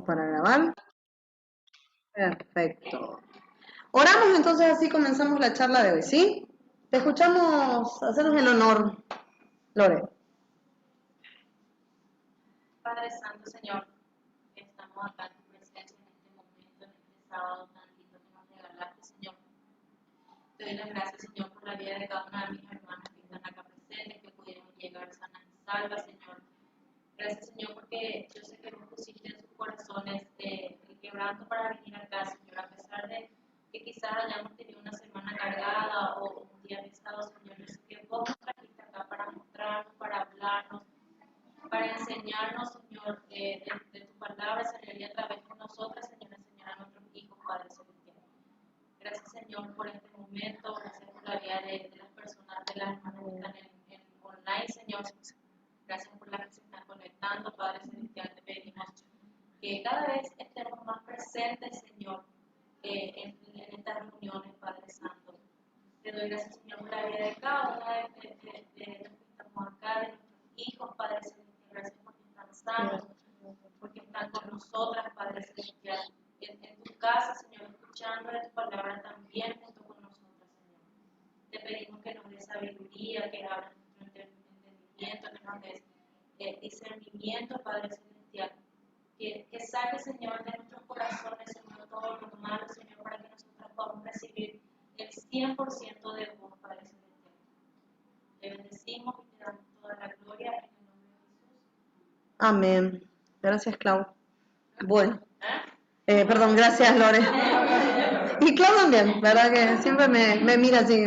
Para grabar. Perfecto. Oramos entonces, así comenzamos la charla de hoy, ¿sí? Te escuchamos, hacernos el honor, Lore. Padre Santo, Señor, estamos acá en tu presencia en este momento, en este sábado tan lindo que nos regalaste, Señor. Te doy las gracias, Señor, por la vida de cada una de mis hermanas que están acá presentes, que pudieron llegar sanas y salvas, Señor. Gracias, Señor, porque yo sé que vos pusiste en sus corazones el quebranto para venir acá, Señor, a pesar de que quizás hayamos tenido una semana cargada o un día pesado, Señor. Yo sé que vos nos trajiste acá para mostrarnos, para hablarnos, para enseñarnos, Señor, de tu palabra, Señor, y a través de nosotras, Señor, enseñar a nuestros hijos, Padre Celestial. Gracias, Señor, por este momento, gracias por la vida de las personas, de las hermanas que están en online, Señor. Gracias por las que se están conectando, Padre Celestial, te pedimos que cada vez estemos más presentes, Señor, en estas reuniones, Padre Santo. Te doy gracias, Señor, por la vida de cada uno de los que estamos acá, de nuestros hijos, Padre Celestial. Gracias porque están sanos, porque están con nosotras, Padre Celestial. En tu casa, Señor, escuchando de tu palabra también junto con nosotras, Señor. Te pedimos que nos des sabiduría, que abras nuestro entendimiento, que nos des discernimiento, Padre Celestial. Que saque, Señor, de nuestros corazones, Señor, todo lo malo, Señor, para que nosotros podamos recibir el 100% de vos, Padre Celestial. Te bendecimos y te damos toda la gloria en el nombre de Jesús. Amén. Gracias, Clau. Bueno. Perdón, gracias, Lore. Y Clau también, ¿verdad? Que siempre me mira así.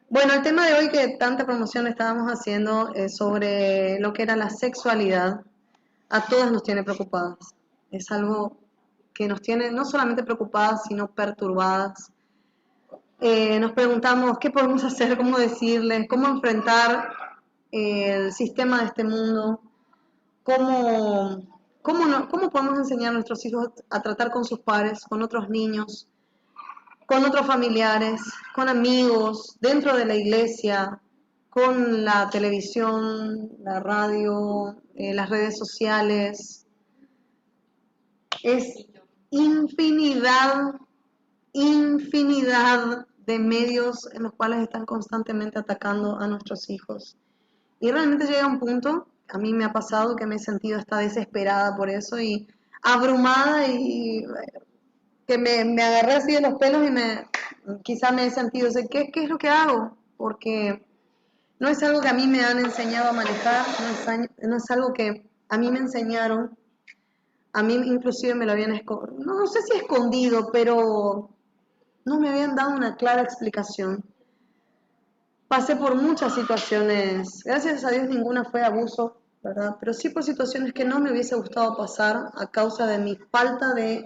Bueno, el tema de hoy que tanta promoción estábamos haciendo es sobre lo que era la sexualidad. A todas nos tiene preocupadas. Es algo que nos tiene no solamente preocupadas, sino perturbadas. Nos preguntamos qué podemos hacer, cómo decirles, cómo enfrentar el sistema de este mundo, cómo podemos enseñar a nuestros hijos a tratar con sus pares, con otros niños, con otros familiares, con amigos, dentro de la iglesia, con la televisión, la radio, las redes sociales. Es infinidad de medios en los cuales están constantemente atacando a nuestros hijos. Y realmente llega un punto, a mí me ha pasado que me he sentido hasta desesperada por eso y abrumada y que me agarré así de los pelos y quizá me he sentido, ¿qué es lo que hago? Porque no es algo que a mí me han enseñado a manejar, no es algo que a mí me enseñaron. A mí inclusive me lo habían no sé si escondido, pero no me habían dado una clara explicación. Pasé por muchas situaciones, gracias a Dios ninguna fue abuso, ¿verdad? Pero sí por situaciones que no me hubiese gustado pasar a causa de mi falta de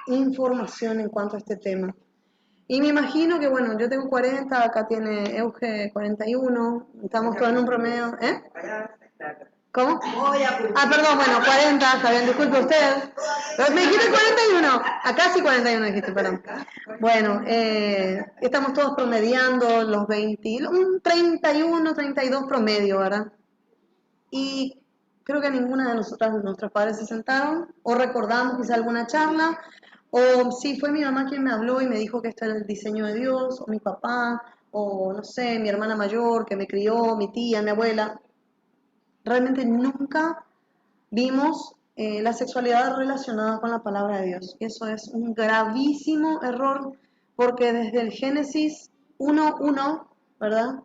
información en cuanto a este tema. Y me imagino que, bueno, yo tengo 40, acá tiene Euge 41, estamos todos en un promedio, ¿eh? ¿Cómo? Perdón, bueno, 40, está bien, disculpe usted. Pero me dijiste 41, acá sí 41 dijiste, perdón. Bueno, estamos todos promediando los 20, un 31, 32 promedio, ¿verdad? Y creo que ninguna de nosotras, nuestros padres se sentaron, o recordamos quizá alguna charla, o sí, fue mi mamá quien me habló y me dijo que esto era el diseño de Dios, o mi papá, o no sé, mi hermana mayor que me crió, mi tía, mi abuela. Realmente nunca vimos la sexualidad relacionada con la palabra de Dios. Y eso es un gravísimo error, porque desde el Génesis 1:1, ¿verdad?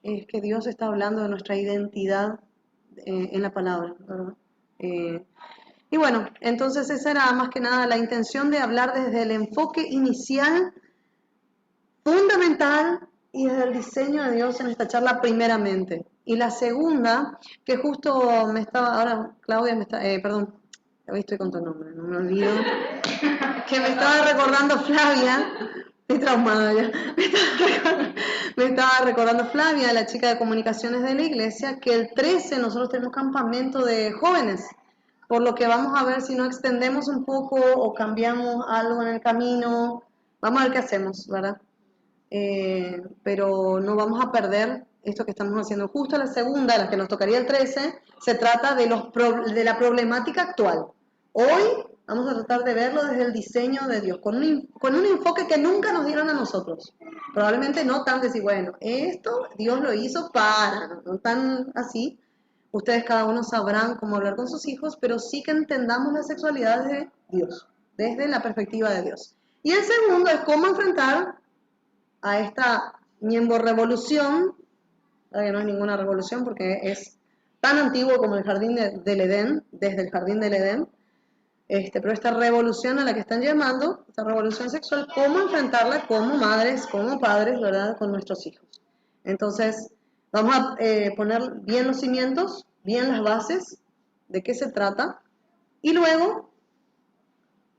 Es que Dios está hablando de nuestra identidad en la palabra, ¿verdad? Y bueno, entonces esa era más que nada la intención de hablar desde el enfoque inicial, fundamental, y desde el diseño de Dios en esta charla primeramente. Y la segunda, que justo me estaba, ahora Claudia me está, perdón, hoy estoy con tu nombre, no me olvido, que me estaba recordando Flavia, estoy traumada ya, me estaba recordando Flavia, la chica de comunicaciones de la iglesia, que el 13 nosotros tenemos campamento de jóvenes, por lo que vamos a ver si no extendemos un poco o cambiamos algo en el camino, vamos a ver qué hacemos, ¿verdad? Pero no vamos a perder esto que estamos haciendo. Justo la segunda, la que nos tocaría el 13, se trata de la problemática actual. Hoy vamos a tratar de verlo desde el diseño de Dios, con un enfoque que nunca nos dieron a nosotros. Probablemente no tan decir, bueno, esto Dios lo hizo para, no tan así. Ustedes cada uno sabrán cómo hablar con sus hijos, pero sí que entendamos la sexualidad de Dios, desde la perspectiva de Dios. Y el segundo es cómo enfrentar a esta revolución, que no es ninguna revolución porque es tan antiguo como el jardín del Edén, desde el jardín del Edén, pero esta revolución a la que están llamando, esta revolución sexual, cómo enfrentarla como madres, como padres, ¿verdad?, con nuestros hijos. Entonces, vamos a poner bien los cimientos, bien las bases, de qué se trata, y luego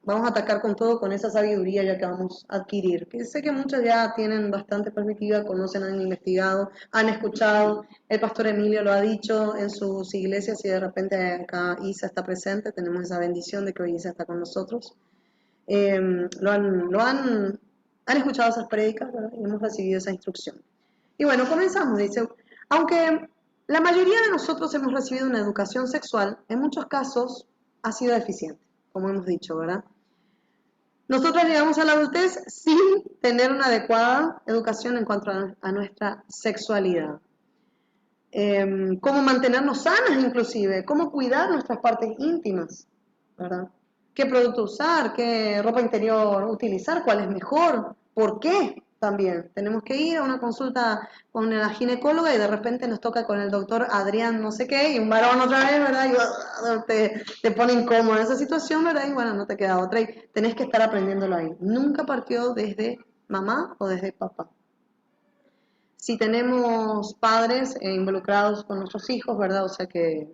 vamos a atacar con todo, con esa sabiduría ya que vamos a adquirir. Que sé que muchos ya tienen bastante perspectiva, conocen, han investigado, han escuchado. El pastor Emilio lo ha dicho en sus iglesias y de repente acá Isa está presente. Tenemos esa bendición de que hoy Isa está con nosotros. Han escuchado esas prédicas, ¿verdad? Y hemos recibido esa instrucción. Y bueno, comenzamos. Dice, aunque la mayoría de nosotros hemos recibido una educación sexual, en muchos casos ha sido deficiente, como hemos dicho, ¿verdad? Nosotros llegamos a la adultez sin tener una adecuada educación en cuanto a nuestra sexualidad. Cómo mantenernos sanas inclusive, cómo cuidar nuestras partes íntimas, ¿verdad? Qué producto usar, qué ropa interior utilizar, cuál es mejor, por qué también. Tenemos que ir a una consulta con la ginecóloga y de repente nos toca con el doctor Adrián no sé qué y un varón otra vez, ¿verdad? Y te pone incómodo en esa situación, ¿verdad? Y bueno, no te queda otra y tenés que estar aprendiéndolo ahí. Nunca partió desde mamá o desde papá. Si tenemos padres involucrados con nuestros hijos, ¿verdad? O sea que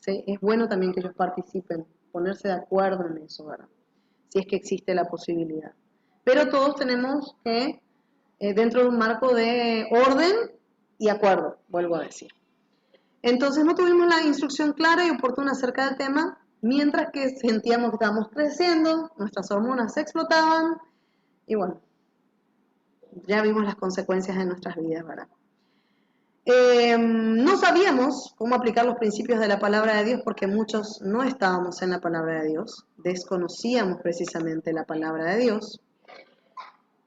es bueno también que ellos participen, ponerse de acuerdo en eso, ¿verdad? Si es que existe la posibilidad. Pero todos tenemos que, dentro de un marco de orden y acuerdo, vuelvo a decir. Entonces no tuvimos la instrucción clara y oportuna acerca del tema, mientras que sentíamos que estábamos creciendo, nuestras hormonas se explotaban y bueno, ya vimos las consecuencias en nuestras vidas, ¿verdad? No sabíamos cómo aplicar los principios de la palabra de Dios porque muchos no estábamos en la palabra de Dios, desconocíamos precisamente la palabra de Dios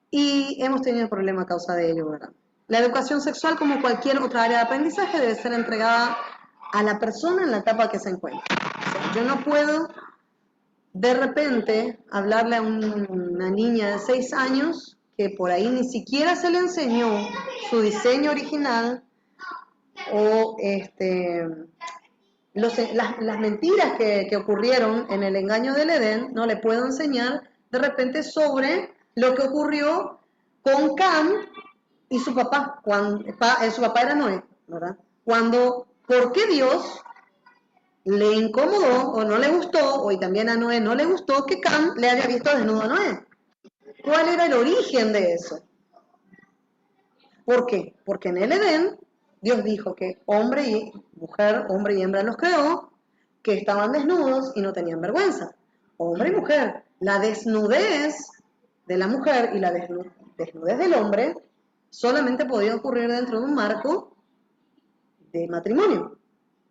y hemos tenido problemas a causa de ello, ¿verdad? La educación sexual, como cualquier otra área de aprendizaje, debe ser entregada a la persona en la etapa que se encuentra. O sea, yo no puedo de repente hablarle a una niña de 6 años que por ahí ni siquiera se le enseñó su diseño original o las mentiras que ocurrieron en el engaño del Edén, no le puedo enseñar de repente sobre lo que ocurrió con Cam y su papá, su papá era Noé, ¿verdad? ¿Por qué Dios le incomodó o no le gustó, y también a Noé no le gustó que Cam le haya visto desnudo a Noé? ¿Cuál era el origen de eso? ¿Por qué? Porque en el Edén Dios dijo que hombre y mujer, hombre y hembra los creó, que estaban desnudos y no tenían vergüenza. Hombre y mujer. La desnudez de la mujer y la desnudez del hombre solamente podía ocurrir dentro de un marco de matrimonio,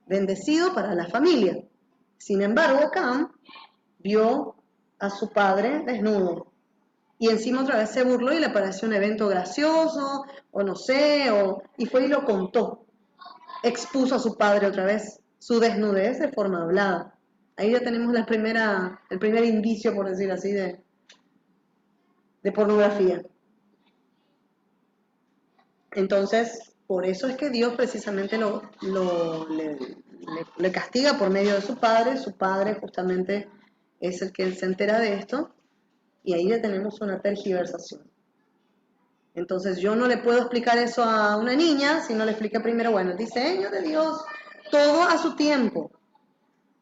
bendecido para la familia. Sin embargo, Cam vio a su padre desnudo. Y encima otra vez se burló y le pareció un evento gracioso, o no sé, y fue y lo contó. Expuso a su padre otra vez su desnudez de forma hablada. Ahí ya tenemos el primer indicio, por decir así, de pornografía. Entonces, por eso es que Dios precisamente le castiga por medio de su padre. Su padre justamente es el que se entera de esto. Y ahí ya tenemos una tergiversación. Entonces yo no le puedo explicar eso a una niña si no le expliqué primero, bueno, el diseño de Dios, todo a su tiempo,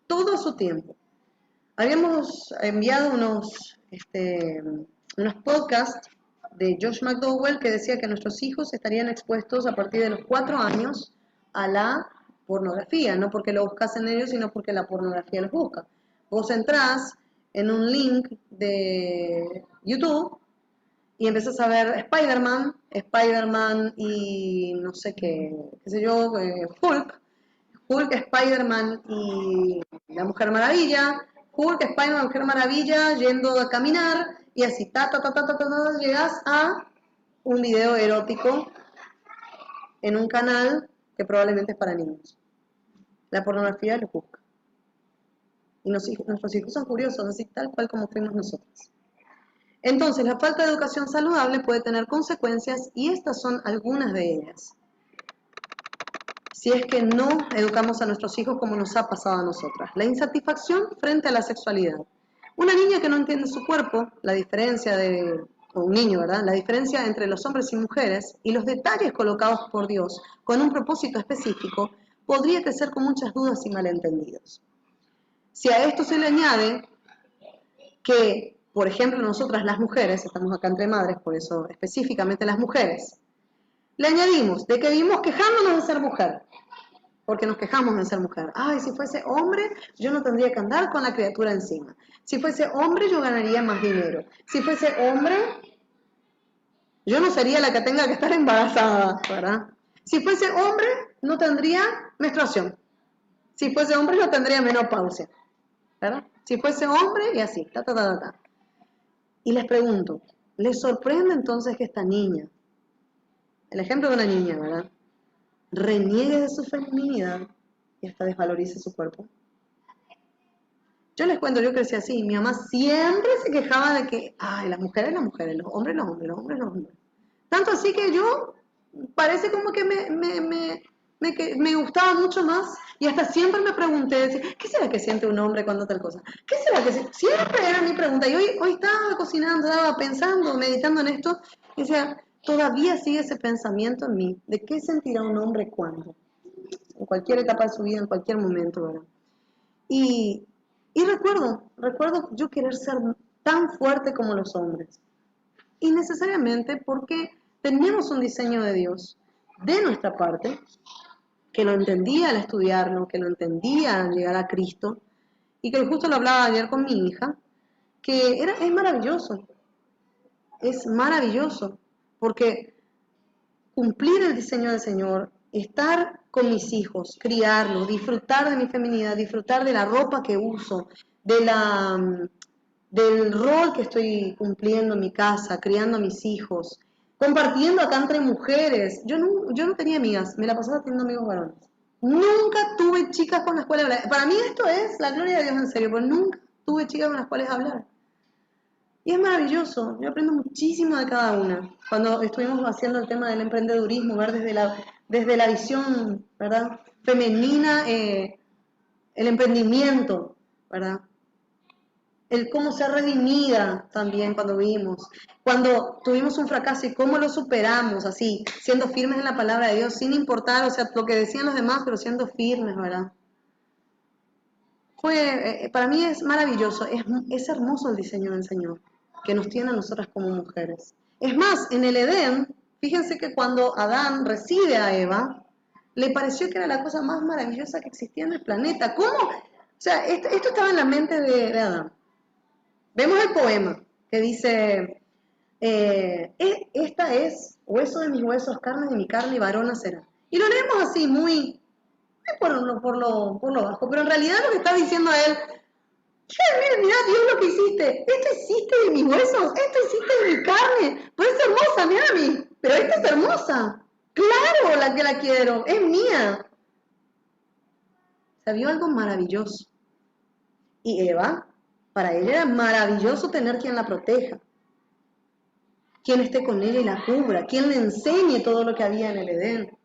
todo a su tiempo. Habíamos enviado unos podcasts de Josh McDowell que decía que nuestros hijos estarían expuestos a partir de los 4 años a la pornografía, no porque lo buscasen ellos, sino porque la pornografía los busca. Vos entrás en un link de YouTube y empiezas a ver Spider-Man y no sé qué sé yo, Hulk, Spider-Man y la Mujer Maravilla, Hulk, Spider-Man, Mujer Maravilla, yendo a caminar, y así, llegas a un video erótico en un canal que probablemente es para niños. La pornografía los busca. Y nuestros hijos son curiosos, así tal cual como fuimos nosotros. Entonces, la falta de educación saludable puede tener consecuencias y estas son algunas de ellas. Si es que no educamos a nuestros hijos como nos ha pasado a nosotras. La insatisfacción frente a la sexualidad. Una niña que no entiende su cuerpo, o un niño, ¿verdad? La diferencia entre los hombres y mujeres y los detalles colocados por Dios con un propósito específico, podría crecer con muchas dudas y malentendidos. Si a esto se le añade que, por ejemplo, nosotras las mujeres, estamos acá entre madres, por eso específicamente las mujeres, le añadimos de que vivimos quejándonos de ser mujer, porque nos quejamos de ser mujer. Ay, si fuese hombre, yo no tendría que andar con la criatura encima. Si fuese hombre, yo ganaría más dinero. Si fuese hombre, yo no sería la que tenga que estar embarazada, ¿verdad? Si fuese hombre, no tendría menstruación. Si fuese hombre, no tendría menopausia, ¿verdad? Si fuese hombre, y así, Y les pregunto, ¿les sorprende entonces que esta niña, el ejemplo de una niña, ¿verdad?, reniegue de su feminidad y hasta desvalorice su cuerpo? Yo les cuento, yo crecí así, mi mamá siempre se quejaba de que, ay, las mujeres, los hombres, los hombres. Tanto así que yo, parece como que me gustaba mucho más y hasta siempre me pregunté, decía, ¿qué será que siente un hombre cuando tal cosa? ¿Qué será que siente? Siempre era mi pregunta y hoy estaba cocinando, estaba pensando, meditando en esto y decía, todavía sigue ese pensamiento en mí, de qué sentirá un hombre cuando, en cualquier etapa de su vida, en cualquier momento, ¿verdad? Y recuerdo yo querer ser tan fuerte como los hombres. Y necesariamente porque teníamos un diseño de Dios de nuestra parte, que lo entendía al estudiarlo, que lo entendía al llegar a Cristo, y que justo lo hablaba ayer con mi hija, que es maravilloso, porque cumplir el diseño del Señor, estar con mis hijos, criarlos, disfrutar de mi feminidad, disfrutar de la ropa que uso, del rol que estoy cumpliendo en mi casa, criando a mis hijos, compartiendo acá entre mujeres. Yo no tenía amigas, me la pasaba teniendo amigos varones. Nunca tuve chicas con las cuales hablar. Para mí esto es la gloria de Dios en serio, pero nunca tuve chicas con las cuales hablar. Y es maravilloso, yo aprendo muchísimo de cada una. Cuando estuvimos haciendo el tema del emprendedurismo, ver desde la visión, ¿verdad?, femenina, el emprendimiento, ¿verdad?, el cómo ser redimida también cuando tuvimos un fracaso y cómo lo superamos, así, siendo firmes en la palabra de Dios, sin importar, o sea, lo que decían los demás, pero siendo firmes, ¿verdad? Para mí es maravilloso, es hermoso el diseño del Señor, que nos tiene a nosotras como mujeres. Es más, en el Edén, fíjense que cuando Adán recibe a Eva, le pareció que era la cosa más maravillosa que existía en el planeta. ¿Cómo? O sea, esto estaba en la mente de Adán. Vemos el poema que dice, esta es hueso de mis huesos, carne de mi carne y varona será. Y lo leemos así, muy por lo bajo, pero en realidad lo que está diciendo él, mira Dios lo que hiciste, esto hiciste de mis huesos, esto hiciste de mi carne, pues es hermosa, mira a mí, pero esta es hermosa, claro la que la quiero, es mía. Se vio algo maravilloso. Y Eva, para ella era maravilloso tener quien la proteja, quien esté con ella y la cubra, quien le enseñe todo lo que había en el Edén,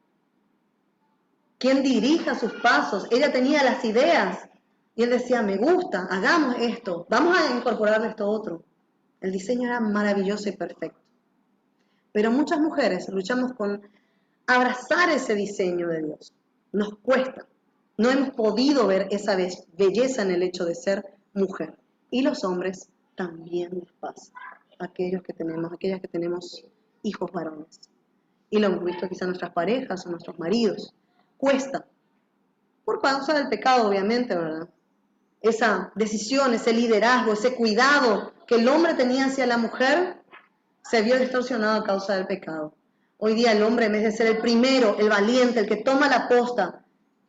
quien dirija sus pasos. Ella tenía las ideas y él decía, me gusta, hagamos esto, vamos a incorporarle esto otro. El diseño era maravilloso y perfecto. Pero muchas mujeres luchamos con abrazar ese diseño de Dios. Nos cuesta. No hemos podido ver esa belleza en el hecho de ser mujer. Y los hombres también les pasa. Aquellas que tenemos hijos varones. Y lo hemos visto quizá en nuestras parejas o nuestros maridos. Cuesta. Por causa del pecado, obviamente, ¿verdad? Esa decisión, ese liderazgo, ese cuidado que el hombre tenía hacia la mujer, se vio distorsionado a causa del pecado. Hoy día el hombre, en vez de ser el primero, el valiente, el que toma la posta,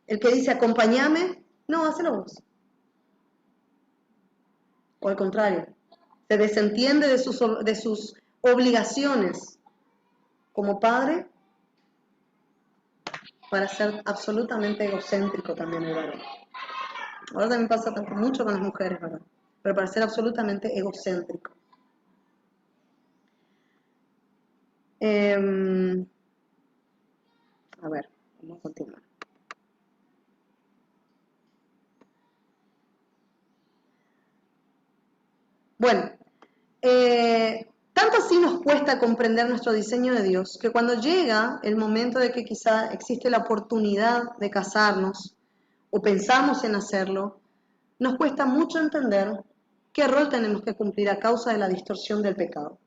el que dice acompáñame, no, hácelo vos. O al contrario, se desentiende de sus obligaciones como padre para ser absolutamente egocéntrico también el varón. Ahora también pasa mucho con las mujeres, ¿verdad? Pero para ser absolutamente egocéntrico. A ver, vamos a continuar. Bueno, tanto así nos cuesta comprender nuestro diseño de Dios, que cuando llega el momento de que quizá existe la oportunidad de casarnos, o pensamos en hacerlo, nos cuesta mucho entender qué rol tenemos que cumplir a causa de la distorsión del pecado.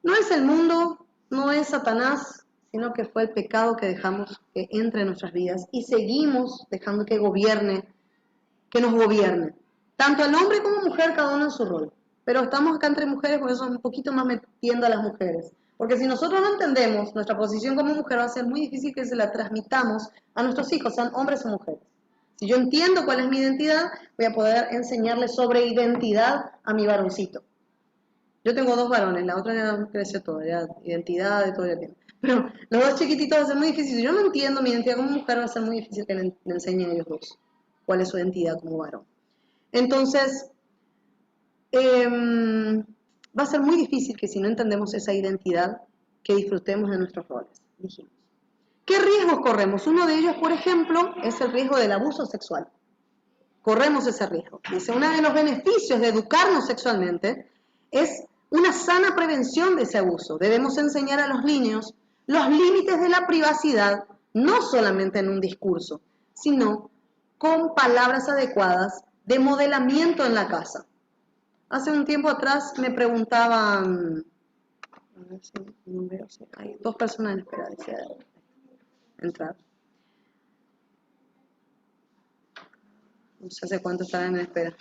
No es el mundo, no es Satanás, sino que fue el pecado que dejamos que entre en nuestras vidas y seguimos dejando que nos gobierne. Tanto el hombre como mujer, cada uno en su rol. Pero estamos acá entre mujeres, por eso un poquito más metiendo a las mujeres. Porque si nosotros no entendemos nuestra posición como mujer, va a ser muy difícil que se la transmitamos a nuestros hijos, sean hombres o mujeres. Si yo entiendo cuál es mi identidad, voy a poder enseñarle sobre identidad a mi varoncito. Yo tengo 2 varones, la otra ya creció todo, ya identidad de todo el tiempo. Pero los 2 chiquititos va a ser muy difícil. Si yo no entiendo mi identidad como mujer, va a ser muy difícil que le enseñe a ellos 2 cuál es su identidad como varón. Entonces, va a ser muy difícil que si no entendemos esa identidad, que disfrutemos de nuestros roles, dijimos. ¿Qué riesgos corremos? Uno de ellos, por ejemplo, es el riesgo del abuso sexual. Corremos ese riesgo. Dice, uno de los beneficios de educarnos sexualmente es una sana prevención de ese abuso. Debemos enseñar a los niños los límites de la privacidad, no solamente en un discurso, sino con palabras adecuadas de modelamiento en la casa. Hace un tiempo atrás me preguntaban, a ver si no veo, si hay 2 personas en espera, decía entrar. No sé hace cuánto estarán en espera.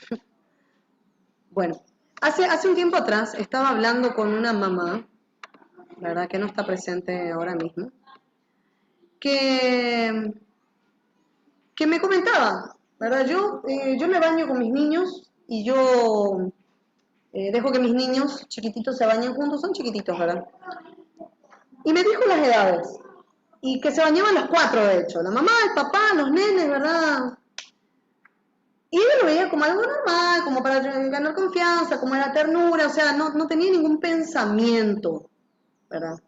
Bueno, hace un tiempo atrás estaba hablando con una mamá, la verdad que no está presente ahora mismo, que me comentaba, ¿verdad? Yo me baño con mis niños y yo dejo que mis niños chiquititos se bañen juntos, son chiquititos, ¿verdad? Y me dijo las edades, y que se bañaban los 4, de hecho, la mamá, el papá, los nenes, ¿verdad? Y yo lo veía como algo normal, como para ganar confianza, como era ternura, o sea, no tenía ningún pensamiento, ¿verdad?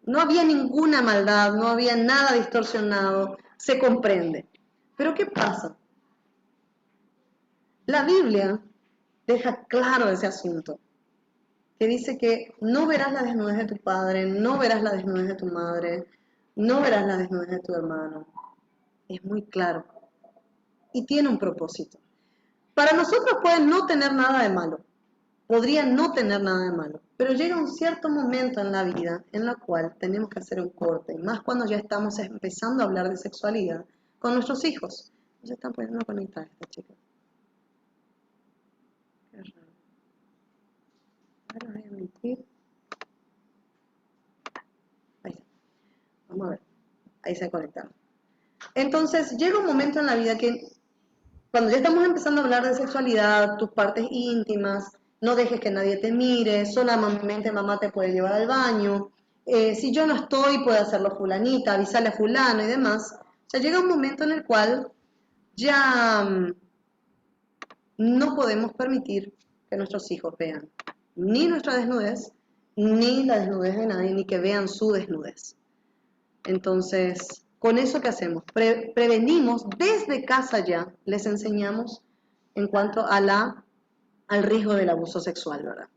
No había ninguna maldad, no había nada distorsionado, se comprende. Pero ¿qué pasa? La Biblia deja claro ese asunto, que dice que no verás la desnudez de tu padre, no verás la desnudez de tu madre, no verás la desnudez de tu hermano. Es muy claro. Y tiene un propósito. Para nosotros puede no tener nada de malo, podría no tener nada de malo, pero llega un cierto momento en la vida en la cual tenemos que hacer un corte, más cuando ya estamos empezando a hablar de sexualidad con nuestros hijos. Se están poniendo a conectar esta chica. Qué raro. Ahora voy a mentir. Ahí está. Vamos a ver. Ahí se conectaron. Entonces llega un momento en la vida que cuando ya estamos empezando a hablar de sexualidad, tus partes íntimas, no dejes que nadie te mire, solamente mamá te puede llevar al baño, si yo no estoy puede hacerlo fulanita, avisarle a fulano y demás. O sea, llega un momento en el cual ya no podemos permitir que nuestros hijos vean ni nuestra desnudez, ni la desnudez de nadie, ni que vean su desnudez. Entonces, con eso que hacemos, prevenimos desde casa ya, les enseñamos en cuanto a al riesgo del abuso sexual, ¿verdad?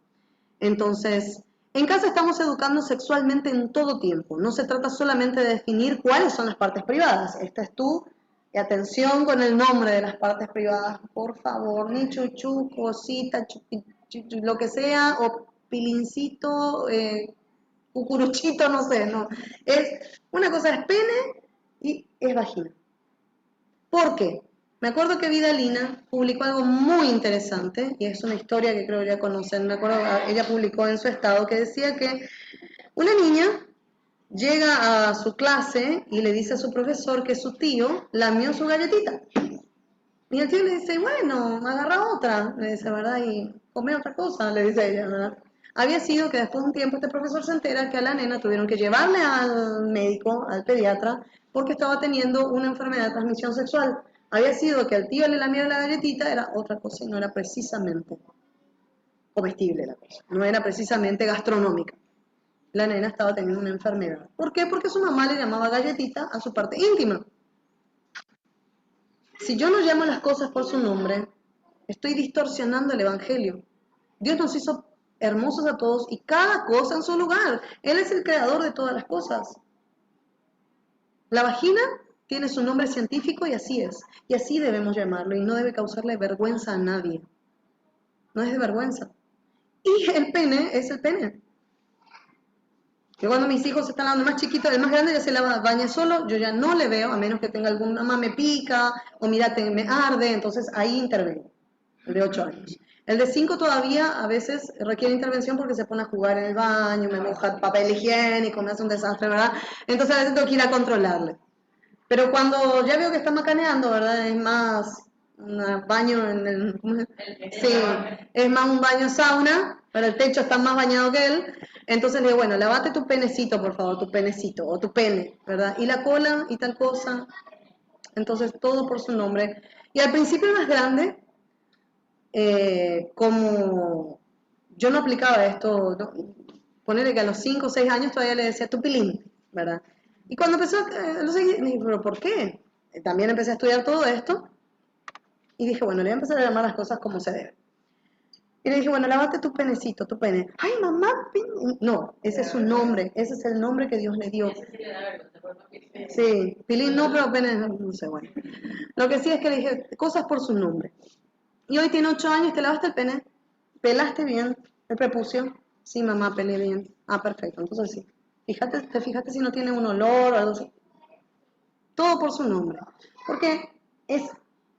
Entonces, en casa estamos educando sexualmente en todo tiempo. No se trata solamente de definir cuáles son las partes privadas. Esta es tú, y atención con el nombre de las partes privadas, por favor, ni chuchu, cosita, lo que sea, o pilincito, cucuruchito, no sé, no. Una cosa es pene y es vagina. ¿Por qué? Me acuerdo que Vidalina publicó algo muy interesante, y es una historia que creo ya conocen, me acuerdo, ella publicó en su estado que decía que Una niña llega a su clase y le dice a su profesor que su tío lamió su galletita. Y el tío le dice, bueno, agarra otra, le dice, ¿verdad? Y come otra cosa, le dice ella, ¿verdad? Había sido que después de un tiempo este profesor se entera que a la nena tuvieron que llevarle al médico, al pediatra, porque estaba teniendo una enfermedad de transmisión sexual. Había sido que al tío le lamiera la galletita, era otra cosa y no era precisamente comestible la cosa, no era precisamente gastronómica. La nena estaba teniendo una enfermedad. ¿Por qué? Porque su mamá le llamaba galletita a su parte íntima. Si yo no llamo las cosas por su nombre, estoy distorsionando el Evangelio. Dios nos hizo hermosos a todos y cada cosa en su lugar. Él es el creador de todas las cosas. La vagina tiene su nombre científico y así es. Y así debemos llamarlo y no debe causarle vergüenza a nadie. No es de vergüenza. Y el pene es el pene. Yo cuando mis hijos están lavando más chiquitos, el más grande ya se baña solo, yo ya no le veo, a menos que tenga alguna, mamá me pica, o mírate, me arde, entonces ahí intervengo, el de 8 años. El de 5 todavía a veces requiere intervención porque se pone a jugar en el baño, me moja el papel higiénico, me hace un desastre, ¿verdad? Entonces a veces tengo que ir a controlarle. Pero cuando ya veo que está macaneando, ¿verdad? Es más un baño en el... ¿cómo es? Sí, es más un baño sauna, pero el techo está más bañado que él. Entonces le digo, bueno, lavate tu penecito, por favor, tu penecito, o tu pene, ¿verdad? Y la cola y tal cosa. Entonces todo por su nombre. Y al principio más grande, como yo no aplicaba esto, no, ponerle que a los 5 o 6 años todavía le decía tu pilín, ¿verdad? Y cuando empezó, lo seguí, dije, pero ¿por qué? También empecé a estudiar todo esto y dije, bueno, le voy a empezar a llamar las cosas como se debe. Y le dije, bueno, lávate tu penecito, tu pene. Ay, mamá, no, ese es su nombre, ese es el nombre que Dios le dio. Sí, pilín no, pero pene, no sé, bueno. Lo que sí es que le dije, cosas por su nombre. Y hoy tiene 8 años, ¿te lavaste el pene? ¿Pelaste bien el prepucio? Sí, mamá, pelé bien. Ah, perfecto, entonces sí. Fíjate, te fijaste si no tiene un olor o algo así. Todo por su nombre. Porque es,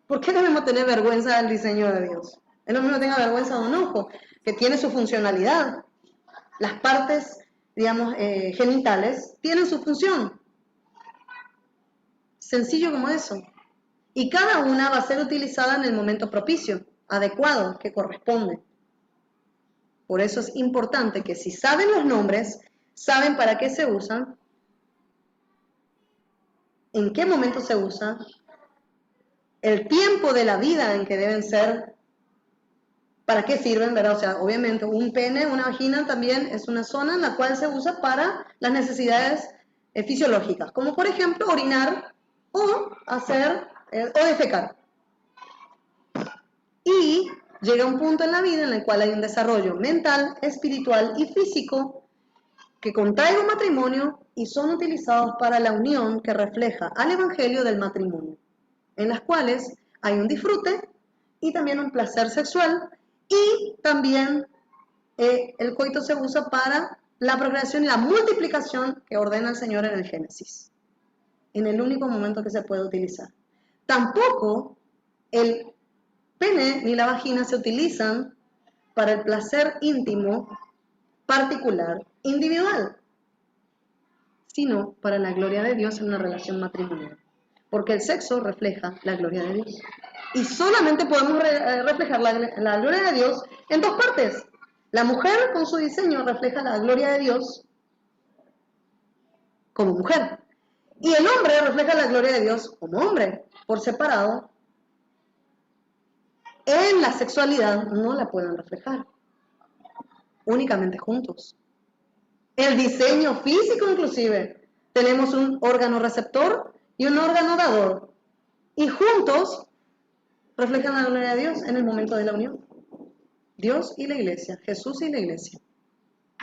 ¿por qué debemos tener vergüenza del diseño de Dios? Es lo mismo que tenga vergüenza de un ojo, que tiene su funcionalidad. Las partes, digamos, genitales tienen su función. Sencillo como eso. Y cada una va a ser utilizada en el momento propicio, adecuado, que corresponde. Por eso es importante que si saben los nombres, saben para qué se usan, en qué momento se usan, el tiempo de la vida en que deben ser, para qué sirven, ¿verdad? O sea, obviamente un pene, una vagina también es una zona en la cual se usa para las necesidades fisiológicas, como por ejemplo orinar o hacer o defecar. Y llega un punto en la vida en el cual hay un desarrollo mental, espiritual y físico que contrae un matrimonio y son utilizados para la unión que refleja al evangelio del matrimonio, en las cuales hay un disfrute y también un placer sexual y también el coito se usa para la procreación y la multiplicación que ordena el Señor en el Génesis, en el único momento que se puede utilizar. Tampoco el pene ni la vagina se utilizan para el placer íntimo, particular, individual, sino para la gloria de Dios en una relación matrimonial. Porque el sexo refleja la gloria de Dios. Y solamente podemos reflejar la gloria de Dios en dos partes. La mujer con su diseño refleja la gloria de Dios como mujer. Y el hombre refleja la gloria de Dios como hombre. Por separado, en la sexualidad no la pueden reflejar. Únicamente juntos. El diseño físico inclusive. Tenemos un órgano receptor y un órgano dador. Y juntos reflejan la gloria de Dios en el momento de la unión. Dios y la iglesia, Jesús y la iglesia.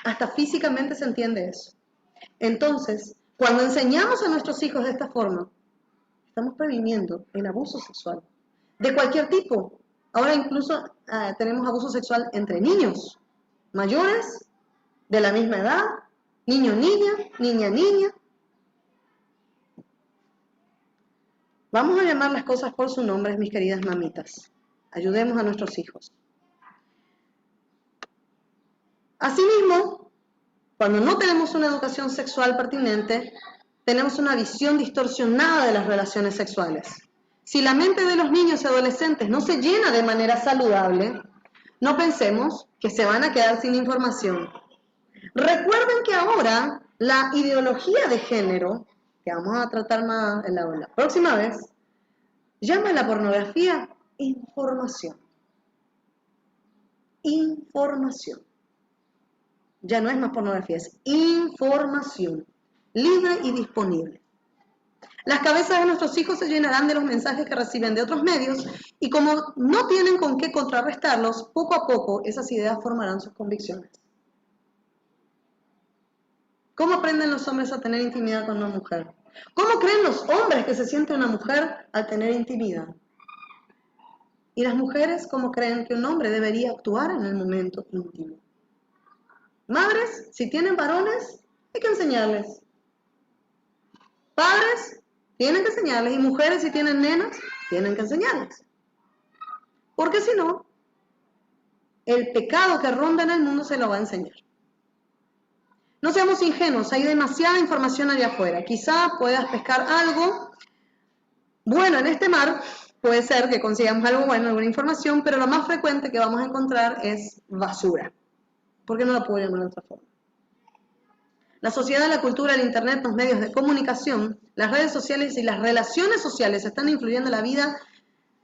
Hasta físicamente se entiende eso. Entonces, cuando enseñamos a nuestros hijos de esta forma, estamos previniendo el abuso sexual. De cualquier tipo. Ahora incluso tenemos abuso sexual entre niños, mayores, de la misma edad, niño-niña, niña-niña. Vamos a llamar las cosas por su nombre, mis queridas mamitas. Ayudemos a nuestros hijos. Asimismo, Cuando no tenemos una educación sexual pertinente, tenemos una visión distorsionada de las relaciones sexuales. Si la mente de los niños y adolescentes no se llena de manera saludable, no pensemos que se van a quedar sin información. Recuerden que ahora la ideología de género, que vamos a tratar más en la próxima vez, llama a la pornografía información. Información. Ya no es más pornografía, es información, libre y disponible. Las cabezas de nuestros hijos se llenarán de los mensajes que reciben de otros medios y como no tienen con qué contrarrestarlos, poco a poco esas ideas formarán sus convicciones. ¿Cómo aprenden los hombres a tener intimidad con una mujer? ¿Cómo creen los hombres que se siente una mujer al tener intimidad? ¿Y las mujeres cómo creen que un hombre debería actuar en el momento íntimo? Madres, si tienen varones, hay que enseñarles. Padres, tienen que enseñarles. Y mujeres, si tienen nenas, tienen que enseñarles. Porque si no, el pecado que ronda en el mundo se lo va a enseñar. No seamos ingenuos, hay demasiada información allá afuera. Quizá puedas pescar algo bueno en este mar, puede ser que consigamos algo bueno, alguna información, pero lo más frecuente que vamos a encontrar es basura. ¿Por qué no la puedo llamar de otra forma? La sociedad, la cultura, el internet, los medios de comunicación, las redes sociales y las relaciones sociales están influyendo en la vida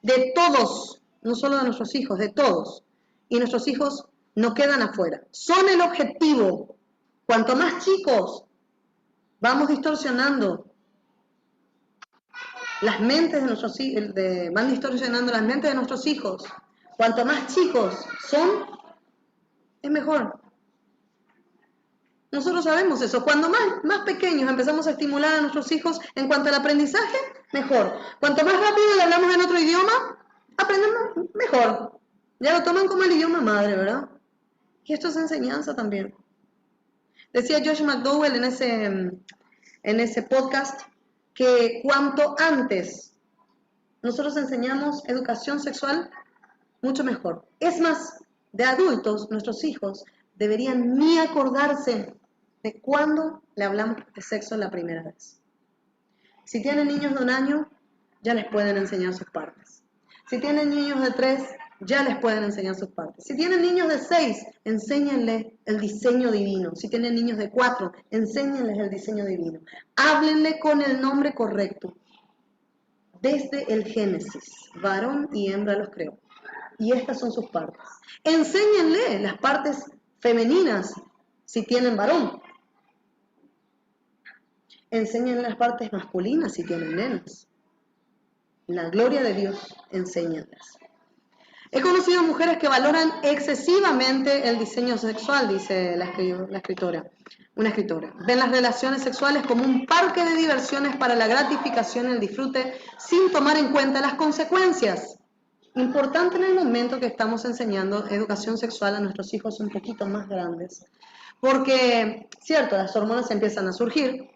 de todos, no solo de nuestros hijos, de todos. Y nuestros hijos no quedan afuera. Son el objetivo. Cuanto más chicos vamos distorsionando las mentes de nuestros hijos, van distorsionando las mentes de nuestros hijos. Cuanto más chicos son, es mejor. Nosotros sabemos eso. Cuando más pequeños empezamos a estimular a nuestros hijos en cuanto al aprendizaje, mejor. Cuanto más rápido le hablamos en otro idioma, aprendemos mejor. Ya lo toman como el idioma madre, ¿verdad? Y esto es enseñanza también. Decía Josh McDowell en ese podcast que cuanto antes nosotros enseñamos educación sexual, mucho mejor. Es más, de adultos, nuestros hijos deberían ni acordarse de cuándo le hablamos de sexo la primera vez. Si tienen niños de 1 año, ya les pueden enseñar sus partes. Si tienen niños de 3, ya les pueden enseñar sus partes. Si tienen niños de 6, enséñenles el diseño divino. Si tienen niños de 4, enséñenles el diseño divino. Háblenle con el nombre correcto. Desde el Génesis, varón y hembra los creó. Y estas son sus partes. Enséñenle las partes femeninas si tienen varón. Enséñenle las partes masculinas si tienen nenas. La gloria de Dios, enséñenlas. He conocido mujeres que valoran excesivamente el diseño sexual, dice la escritora, una escritora. Ven las relaciones sexuales como un parque de diversiones para la gratificación y el disfrute sin tomar en cuenta las consecuencias. Importante en el momento que estamos enseñando educación sexual a nuestros hijos un poquito más grandes. Porque, cierto, las hormonas empiezan a surgir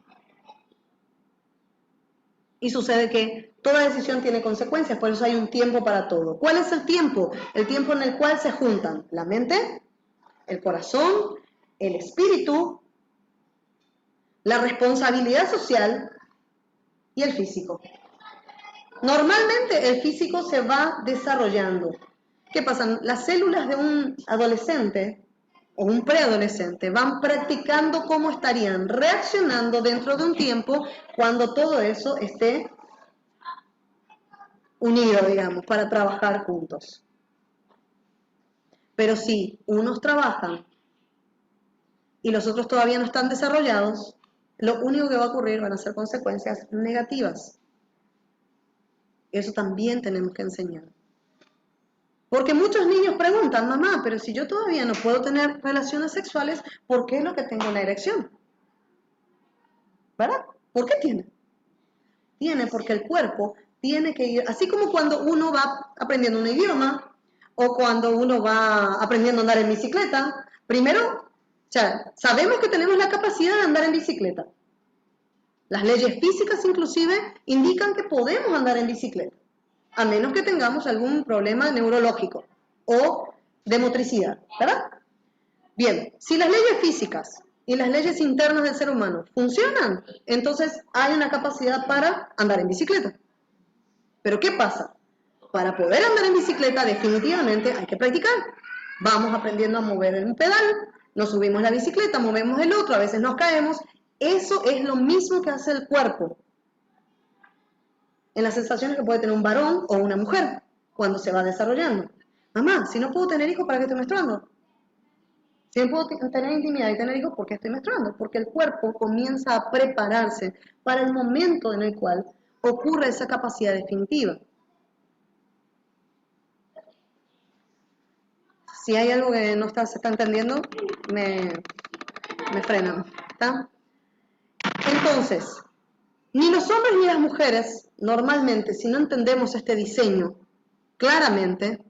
y sucede que toda decisión tiene consecuencias, por eso hay un tiempo para todo. ¿Cuál es el tiempo? El tiempo en el cual se juntan la mente, el corazón, el espíritu, la responsabilidad social y el físico. Normalmente el físico se va desarrollando. ¿Qué pasa? Las células de un adolescente o un preadolescente van practicando cómo estarían reaccionando dentro de un tiempo cuando todo eso esté unido, digamos, para trabajar juntos. Pero si unos trabajan y los otros todavía no están desarrollados, lo único que va a ocurrir van a ser consecuencias negativas. Eso también tenemos que enseñar. Porque muchos niños preguntan, mamá, pero si yo todavía no puedo tener relaciones sexuales, ¿por qué es lo que tengo una erección? ¿Verdad? ¿Por qué tiene? Tiene porque el cuerpo tiene que ir, así como cuando uno va aprendiendo un idioma o cuando uno va aprendiendo a andar en bicicleta, primero, sabemos que tenemos la capacidad de andar en bicicleta. Las leyes físicas inclusive indican que podemos andar en bicicleta, a menos que tengamos algún problema neurológico o de motricidad, ¿verdad? Bien, si las leyes físicas y las leyes internas del ser humano funcionan, entonces hay una capacidad para andar en bicicleta. Pero ¿qué pasa? Para poder andar en bicicleta definitivamente hay que practicar. Vamos aprendiendo a mover un pedal, nos subimos la bicicleta, movemos el otro, a veces nos caemos. Eso es lo mismo que hace el cuerpo en las sensaciones que puede tener un varón o una mujer cuando se va desarrollando. Mamá, si no puedo tener hijos, ¿para qué estoy menstruando? Si no puedo tener intimidad y tener hijos, ¿por qué estoy menstruando? Porque el cuerpo comienza a prepararse para el momento en el cual ocurre esa capacidad definitiva. Si hay algo que no se está entendiendo, me frenan, ¿está? Entonces, ni los hombres ni las mujeres, normalmente, si no entendemos este diseño claramente,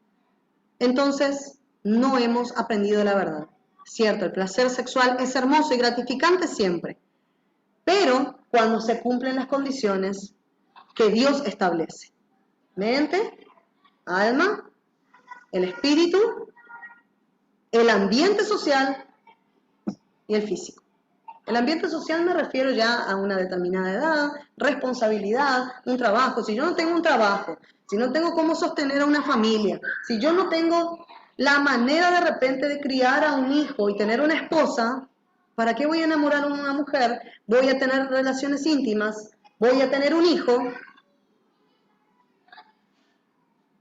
entonces no hemos aprendido la verdad. Cierto, el placer sexual es hermoso y gratificante siempre, pero cuando se cumplen las condiciones que Dios establece. Mente, alma, el espíritu, el ambiente social y el físico. El ambiente social me refiero ya a una determinada edad, responsabilidad, un trabajo. Si yo no tengo un trabajo, si no tengo cómo sostener a una familia, si yo no tengo la manera de repente de criar a un hijo y tener una esposa, ¿para qué voy a enamorar a una mujer? Voy a tener relaciones íntimas, voy a tener un hijo,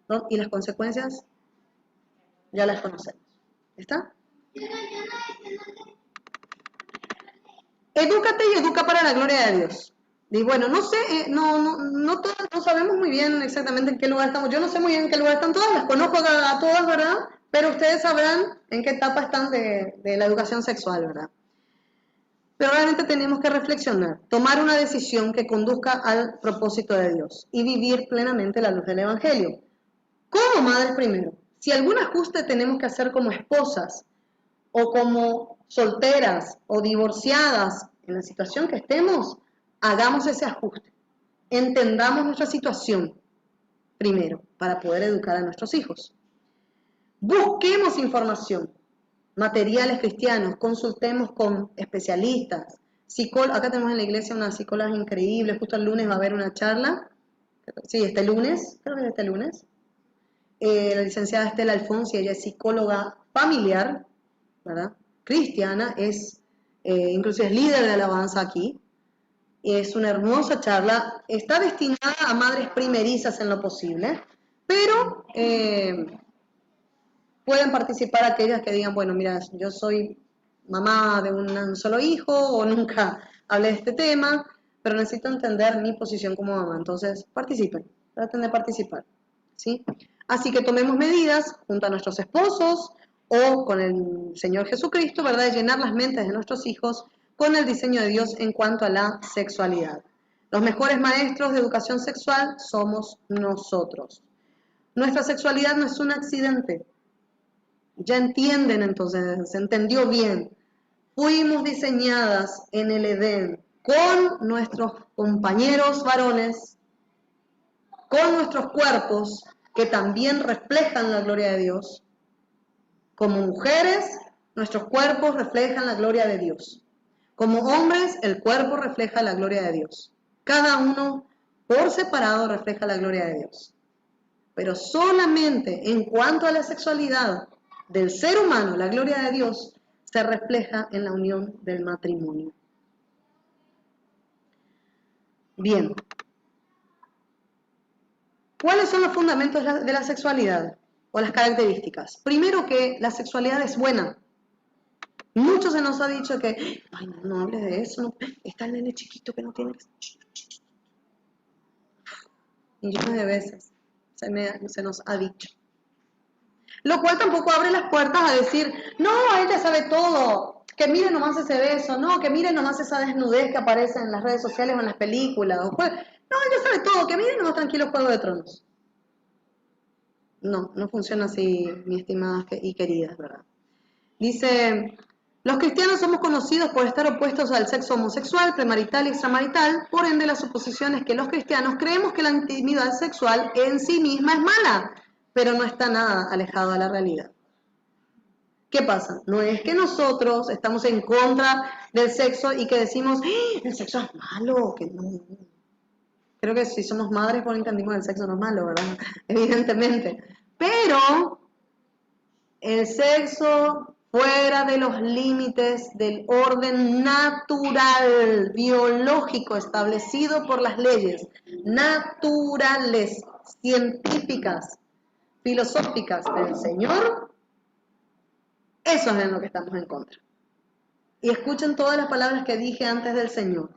¿no? Y las consecuencias ya las conocemos. ¿Está? Edúcate y educa para la gloria de Dios. Y bueno, no sé, no todos no sabemos muy bien exactamente en qué lugar estamos. Yo no sé muy bien en qué lugar están todas, las conozco a todas, ¿verdad? Pero ustedes sabrán en qué etapa están de la educación sexual, ¿verdad? Pero realmente tenemos que reflexionar, tomar una decisión que conduzca al propósito de Dios y vivir plenamente la luz del Evangelio. Como madres primero, si algún ajuste tenemos que hacer como esposas o como solteras o divorciadas, en la situación que estemos, hagamos ese ajuste. Entendamos nuestra situación primero para poder educar a nuestros hijos. Busquemos información, materiales cristianos, consultemos con especialistas, acá tenemos en la iglesia una psicóloga increíble, justo el lunes va a haber una charla, sí, este lunes, creo que es este lunes, la licenciada Estela Alfonsi, ella es psicóloga familiar, ¿verdad? Cristiana, inclusive es líder de alabanza aquí, es una hermosa charla, está destinada a madres primerizas en lo posible, pero pueden participar aquellas que digan, bueno, mira, yo soy mamá de un solo hijo o nunca hablé de este tema, pero necesito entender mi posición como mamá, entonces participen, traten de participar, ¿sí? Así que tomemos medidas junto a nuestros esposos o con el Señor Jesucristo, ¿verdad? De llenar las mentes de nuestros hijos con el diseño de Dios en cuanto a la sexualidad. Los mejores maestros de educación sexual somos nosotros. Nuestra sexualidad no es un accidente. Ya entienden entonces, se entendió bien. Fuimos diseñadas en el Edén con nuestros compañeros varones, con nuestros cuerpos que también reflejan la gloria de Dios. Como mujeres, nuestros cuerpos reflejan la gloria de Dios. Como hombres, el cuerpo refleja la gloria de Dios. Cada uno por separado refleja la gloria de Dios. Pero solamente en cuanto a la sexualidad del ser humano, la gloria de Dios se refleja en la unión del matrimonio. Bien. ¿Cuáles son los fundamentos de la sexualidad o las características? Primero, que la sexualidad es buena. Mucho se nos ha dicho que, ay, no hables de eso, no, está el nene chiquito que no tiene que... Millones de veces se nos ha dicho. Lo cual tampoco abre las puertas a decir, no, ella sabe todo, que miren nomás ese beso, no, que miren nomás esa desnudez que aparece en las redes sociales o en las películas. No, ella sabe todo, que miren nomás tranquilo Juego de Tronos. No funciona así, mis estimadas y queridas, ¿verdad? Dice, los cristianos somos conocidos por estar opuestos al sexo homosexual, premarital y extramarital, por ende la suposición es que los cristianos creemos que la intimidad sexual en sí misma es mala, pero no está nada alejado de la realidad. ¿Qué pasa? No es que nosotros estamos en contra del sexo y que decimos, ¡ah, el sexo es malo! Que no. Creo que si somos madres, pues entendimos que el sexo no es malo, ¿verdad? Evidentemente. Pero el sexo fuera de los límites del orden natural, biológico, establecido por las leyes naturales, científicas, filosóficas del Señor, eso es en lo que estamos en contra. Y escuchen todas las palabras que dije antes del Señor.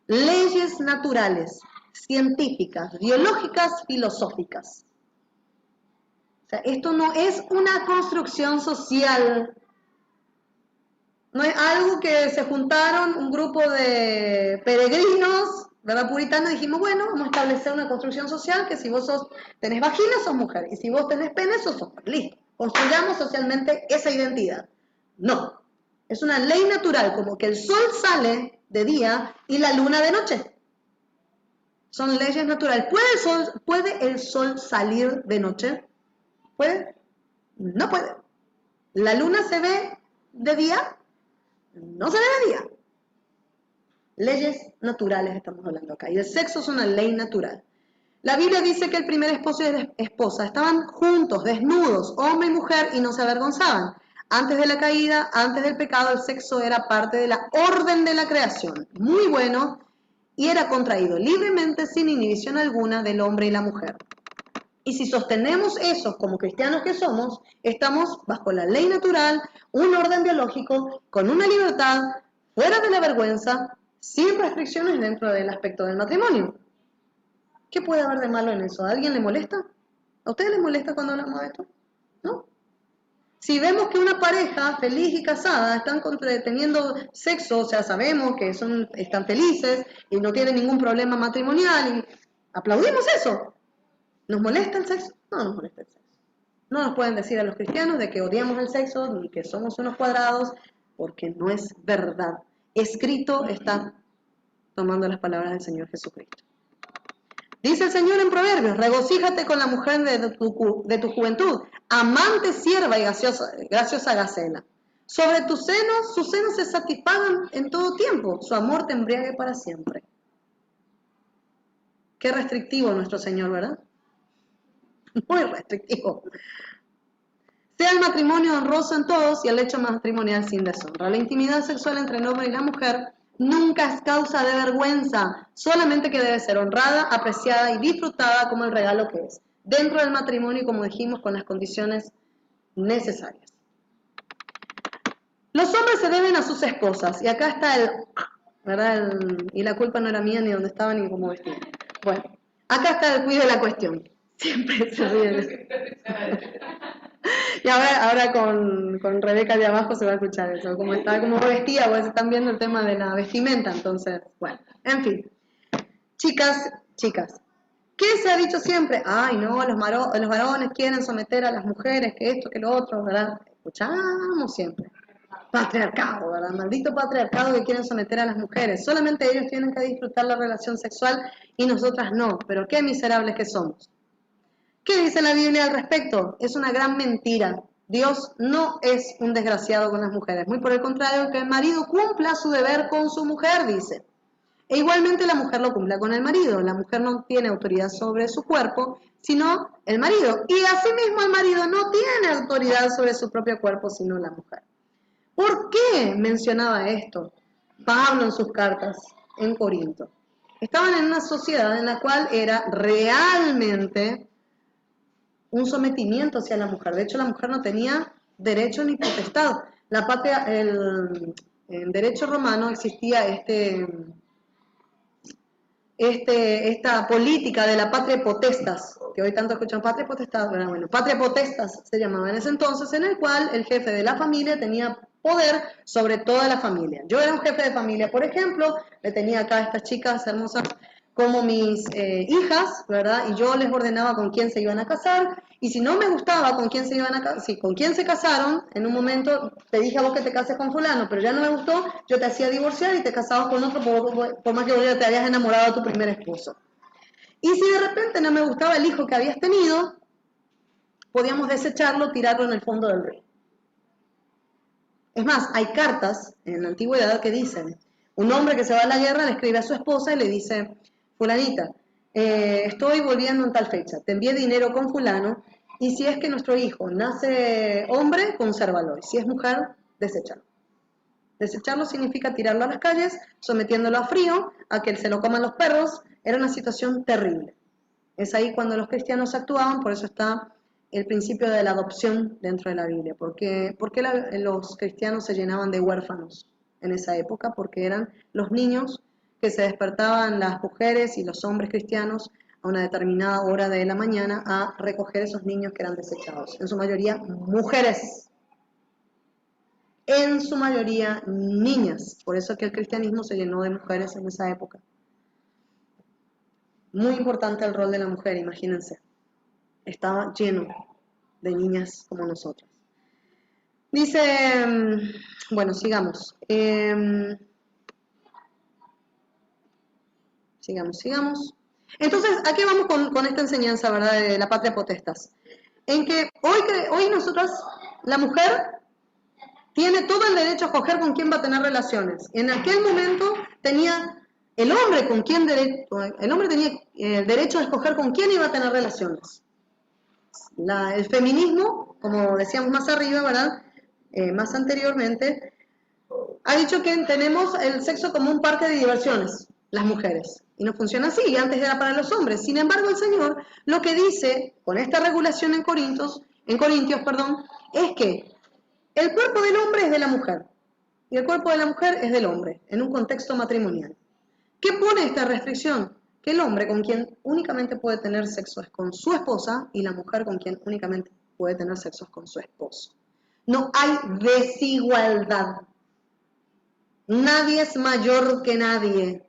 Leyes naturales, científicas, biológicas, filosóficas. O sea, esto no es una construcción social. No es algo que se juntaron un grupo de peregrinos, ¿verdad? Puritanos, y dijimos, bueno, vamos a establecer una construcción social que si vos tenés vagina, sos mujer, y si vos tenés pene, sos hombre. Listo. Construyamos socialmente esa identidad. No. Es una ley natural, como que el sol sale de día y la luna de noche. Son leyes naturales. ¿Puede el sol salir de noche? ¿Puede? No puede. ¿La luna se ve de día? No se ve de día. Leyes naturales estamos hablando acá. Y el sexo es una ley natural. La Biblia dice que el primer esposo y la esposa estaban juntos, desnudos, hombre y mujer, y no se avergonzaban. Antes de la caída, antes del pecado, el sexo era parte de la orden de la creación. Muy bueno. Y era contraído libremente, sin inhibición alguna, del hombre y la mujer. Y si sostenemos eso como cristianos que somos, estamos bajo la ley natural, un orden biológico, con una libertad, fuera de la vergüenza, sin restricciones dentro del aspecto del matrimonio. ¿Qué puede haber de malo en eso? ¿A alguien le molesta? ¿A ustedes les molesta cuando hablamos de esto? ¿No? Si vemos que una pareja feliz y casada están teniendo sexo, o sea, sabemos que están felices y no tienen ningún problema matrimonial, y aplaudimos eso. ¿Nos molesta el sexo? No nos molesta el sexo. No nos pueden decir a los cristianos de que odiamos el sexo ni que somos unos cuadrados, porque no es verdad. Escrito está, tomando las palabras del Señor Jesucristo. Dice el Señor en Proverbios, regocíjate con la mujer de tu juventud, amante, sierva y graciosa gacela. Sobre tus senos se satisfagan en todo tiempo, su amor te embriague para siempre. Qué restrictivo nuestro Señor, ¿verdad? Muy restrictivo. Sea el matrimonio honroso en todos y el hecho matrimonial sin deshonra. La intimidad sexual entre el hombre y la mujer nunca es causa de vergüenza, solamente que debe ser honrada, apreciada y disfrutada como el regalo que es, dentro del matrimonio, como dijimos, con las condiciones necesarias. Los hombres se deben a sus esposas, y acá está ¿verdad? Y la culpa no era mía ni dónde estaba ni cómo vestía. Bueno, acá está el cuide de la cuestión. Siempre se ríe. Y ahora con Rebeca de abajo se va a escuchar eso, como vestía, pues están viendo el tema de la vestimenta, entonces, bueno, en fin. Chicas, ¿qué se ha dicho siempre? Ay, no, los varones quieren someter a las mujeres, que esto, que lo otro, ¿verdad? Escuchamos siempre. Patriarcado, ¿verdad? Maldito patriarcado que quieren someter a las mujeres. Solamente ellos tienen que disfrutar la relación sexual y nosotras no, pero qué miserables que somos. ¿Qué dice la Biblia al respecto? Es una gran mentira. Dios no es un desgraciado con las mujeres. Muy por el contrario, que el marido cumpla su deber con su mujer, dice. E igualmente la mujer lo cumpla con el marido. La mujer no tiene autoridad sobre su cuerpo, sino el marido. Y asimismo el marido no tiene autoridad sobre su propio cuerpo, sino la mujer. ¿Por qué mencionaba esto Pablo en sus cartas en Corinto? Estaban en una sociedad en la cual era realmente un sometimiento hacia la mujer. De hecho, la mujer no tenía derecho ni potestad. En derecho romano existía esta política de la patria potestas, que hoy tanto escuchan patria potestad, pero bueno, patria potestas se llamaba en ese entonces, en el cual el jefe de la familia tenía poder sobre toda la familia. Yo era un jefe de familia, por ejemplo, le tenía acá a estas chicas hermosas como mis hijas, ¿verdad? Y yo les ordenaba con quién se iban a casar, y si no me gustaba con quién se iban a casar, si con quién se casaron, en un momento te dije a vos que te cases con fulano, pero ya no me gustó, yo te hacía divorciar y te casabas con otro por más que vos ya te habías enamorado de tu primer esposo. Y si de repente no me gustaba el hijo que habías tenido, podíamos desecharlo, tirarlo en el fondo del río. Es más, hay cartas en la antigüedad que dicen, un hombre que se va a la guerra le escribe a su esposa y le dice, fulanita, estoy volviendo en tal fecha, te envié dinero con fulano, y si es que nuestro hijo nace hombre, consérvalo, y si es mujer, deséchalo. Desecharlo significa tirarlo a las calles, sometiéndolo a frío, a que se lo coman los perros, era una situación terrible. Es ahí cuando los cristianos actuaban, por eso está el principio de la adopción dentro de la Biblia. ¿Por qué los cristianos se llenaban de huérfanos en esa época? Porque eran los niños que se despertaban las mujeres y los hombres cristianos a una determinada hora de la mañana a recoger esos niños que eran desechados. En su mayoría mujeres, en su mayoría niñas. Por eso es que el cristianismo se llenó de mujeres en esa época. Muy importante el rol de la mujer, imagínense. Estaba lleno de niñas como nosotras. Dice, bueno, sigamos. Sigamos. Entonces, ¿a qué vamos con esta enseñanza, verdad, de la patria potestas? En que hoy nosotras, la mujer tiene todo el derecho a escoger con quién va a tener relaciones. En aquel momento tenía el hombre tenía el derecho a escoger con quién iba a tener relaciones. El feminismo, como decíamos más arriba, ¿verdad? Más anteriormente, ha dicho que tenemos el sexo como un parque de diversiones, las mujeres. Y no funciona así, y antes era para los hombres. Sin embargo, el Señor lo que dice con esta regulación en Corintios, es que el cuerpo del hombre es de la mujer y el cuerpo de la mujer es del hombre, en un contexto matrimonial. ¿Qué pone esta restricción? Que el hombre con quien únicamente puede tener sexo es con su esposa y la mujer con quien únicamente puede tener sexo es con su esposo. No hay desigualdad. Nadie es mayor que nadie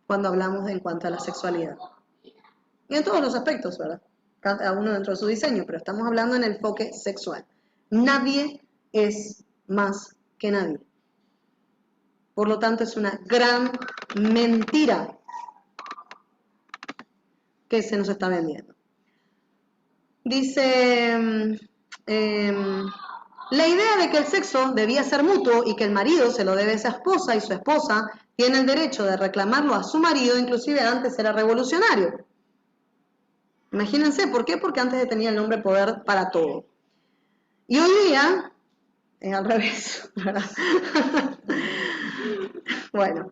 cuando hablamos en cuanto a la sexualidad. Y en todos los aspectos, ¿verdad? Cada uno dentro de su diseño, pero estamos hablando en el enfoque sexual. Nadie es más que nadie. Por lo tanto, es una gran mentira que se nos está vendiendo. Dice, la idea de que el sexo debía ser mutuo y que el marido se lo debe a esa esposa y su esposa tiene el derecho de reclamarlo a su marido, inclusive antes era revolucionario. Imagínense, ¿por qué? Porque antes tenía el hombre poder para todo. Y hoy día es al revés, ¿verdad? Bueno,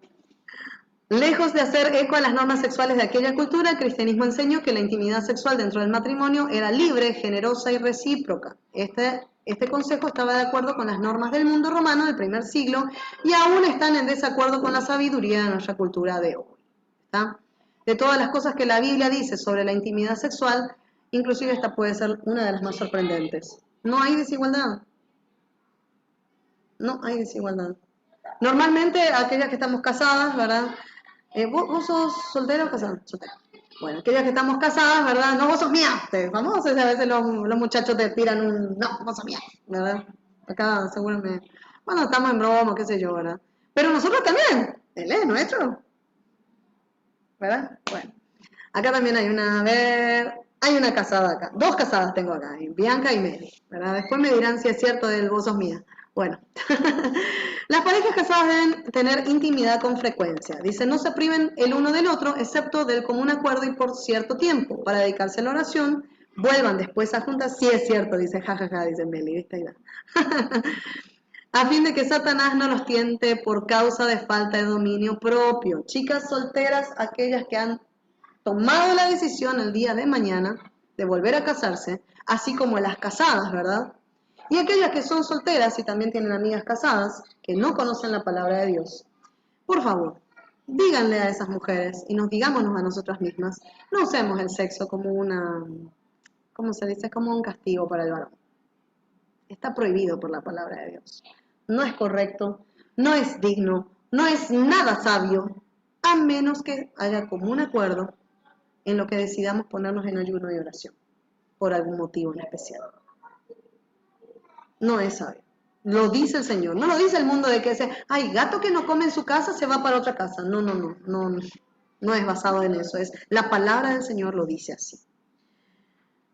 lejos de hacer eco a las normas sexuales de aquella cultura, el cristianismo enseñó que la intimidad sexual dentro del matrimonio era libre, generosa y recíproca. Este consejo estaba de acuerdo con las normas del mundo romano del primer siglo y aún están en desacuerdo con la sabiduría de nuestra cultura de hoy. ¿Está? De todas las cosas que la Biblia dice sobre la intimidad sexual, inclusive esta puede ser una de las más sorprendentes. No hay desigualdad. No hay desigualdad. Normalmente aquellas que estamos casadas, ¿verdad? ¿Vos sos soltero o casado? Soltero. Bueno, aquellas que estamos casadas, ¿verdad? No, vos sos mía. Famosos, a veces los muchachos te tiran un, no, vos sos mía, ¿verdad? Acá seguro bueno, estamos en broma, qué sé yo, ¿verdad? Pero nosotros también, él es nuestro, ¿verdad? Bueno, acá también hay una casada acá, dos casadas tengo acá, Bianca y Mary, ¿verdad? Después me dirán si es cierto del vos sos mía. Bueno, las parejas casadas deben tener intimidad con frecuencia. Dice, no se priven el uno del otro, excepto del común acuerdo y por cierto tiempo, para dedicarse a la oración, vuelvan después a juntas. Sí es cierto, dice, jajaja, dice Meli, ¿viste? A fin de que Satanás no los tiente por causa de falta de dominio propio. Chicas solteras, aquellas que han tomado la decisión el día de mañana de volver a casarse, así como las casadas, ¿verdad? Y aquellas que son solteras y también tienen amigas casadas que no conocen la palabra de Dios. Por favor, díganle a esas mujeres y nos digámonos a nosotras mismas, no usemos el sexo como ¿cómo se dice? Como un castigo para el varón. Está prohibido por la palabra de Dios. No es correcto, no es digno, no es nada sabio, a menos que haya común acuerdo en lo que decidamos ponernos en ayuno y oración, por algún motivo en especial. No es sabio. Lo dice el Señor. No lo dice el mundo de que ay, gato que no come en su casa se va para otra casa. No es basado en eso. La palabra del Señor lo dice así.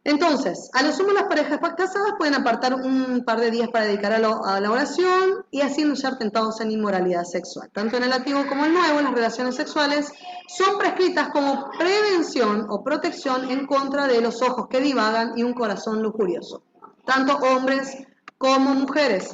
Entonces, a lo sumo las parejas casadas pueden apartar un par de días para dedicar a la oración y así no ser tentados en inmoralidad sexual. Tanto en el Antiguo como el Nuevo, las relaciones sexuales son prescritas como prevención o protección en contra de los ojos que divagan y un corazón lujurioso. Tanto hombres como mujeres.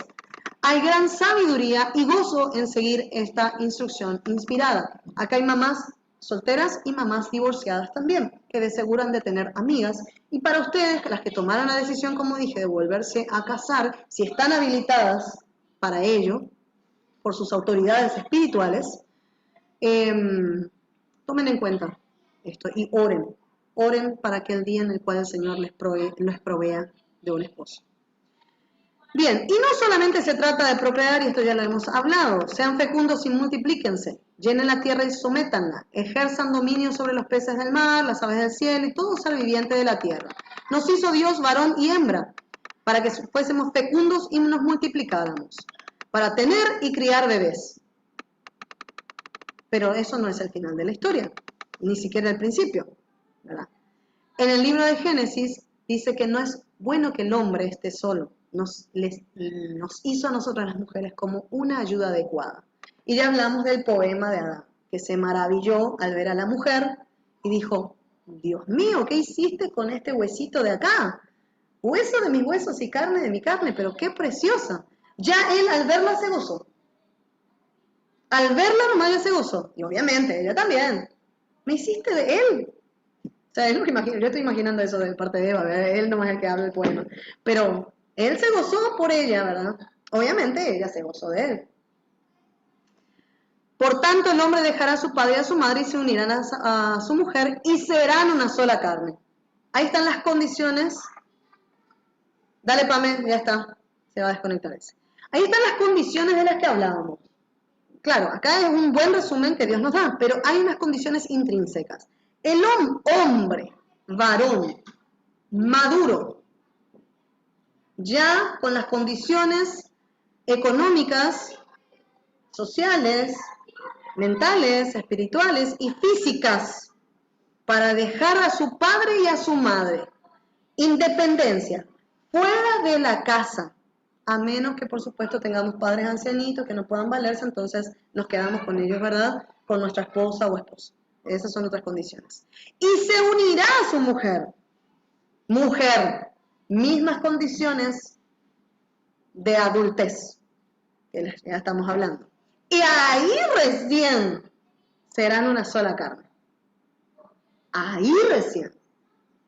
Hay gran sabiduría y gozo en seguir esta instrucción inspirada. Acá hay mamás solteras y mamás divorciadas también, que de seguro han de tener amigas. Y para ustedes, las que tomaron la decisión, como dije, de volverse a casar, si están habilitadas para ello, por sus autoridades espirituales, tomen en cuenta esto y oren. Oren para aquel día en el cual el Señor les provea de un esposo. Bien, y no solamente se trata de procrear, y esto ya lo hemos hablado, sean fecundos y multiplíquense, llenen la tierra y sométanla, ejerzan dominio sobre los peces del mar, las aves del cielo y todo ser viviente de la tierra. Nos hizo Dios varón y hembra, para que fuésemos fecundos y nos multiplicáramos, para tener y criar bebés. Pero eso no es el final de la historia, ni siquiera el principio, ¿verdad? En el libro de Génesis dice que no es bueno que el hombre esté solo. Nos hizo a nosotras las mujeres como una ayuda adecuada. Y ya hablamos del poema de Adán, que se maravilló al ver a la mujer y dijo, Dios mío, ¿qué hiciste con este huesito de acá? Hueso de mis huesos y carne de mi carne, pero qué preciosa. Ya él al verla se gozó. Al verla nomás ya se gozó. Y obviamente, ella también. Me hiciste de él. O sea, es lo que yo estoy imaginando eso de parte de Eva, ¿verdad? Él nomás es el que habla el poema. Pero él se gozó por ella, ¿verdad? Obviamente ella se gozó de él. Por tanto, el hombre dejará a su padre y a su madre y se unirán a su mujer y serán una sola carne. Ahí están las condiciones. Dale, Pame, ya está. Se va a desconectar ese. Ahí están las condiciones de las que hablábamos. Claro, acá es un buen resumen que Dios nos da, pero hay unas condiciones intrínsecas. El hombre, varón, maduro, ya con las condiciones económicas, sociales, mentales, espirituales y físicas para dejar a su padre y a su madre. Independencia, fuera de la casa, a menos que por supuesto tengamos padres ancianitos que no puedan valerse, entonces nos quedamos con ellos, ¿verdad? Con nuestra esposa o esposo. Esas son otras condiciones. Y se unirá a su mujer. Mujer, mismas condiciones de adultez, que ya estamos hablando. Y ahí recién serán una sola carne. Ahí recién.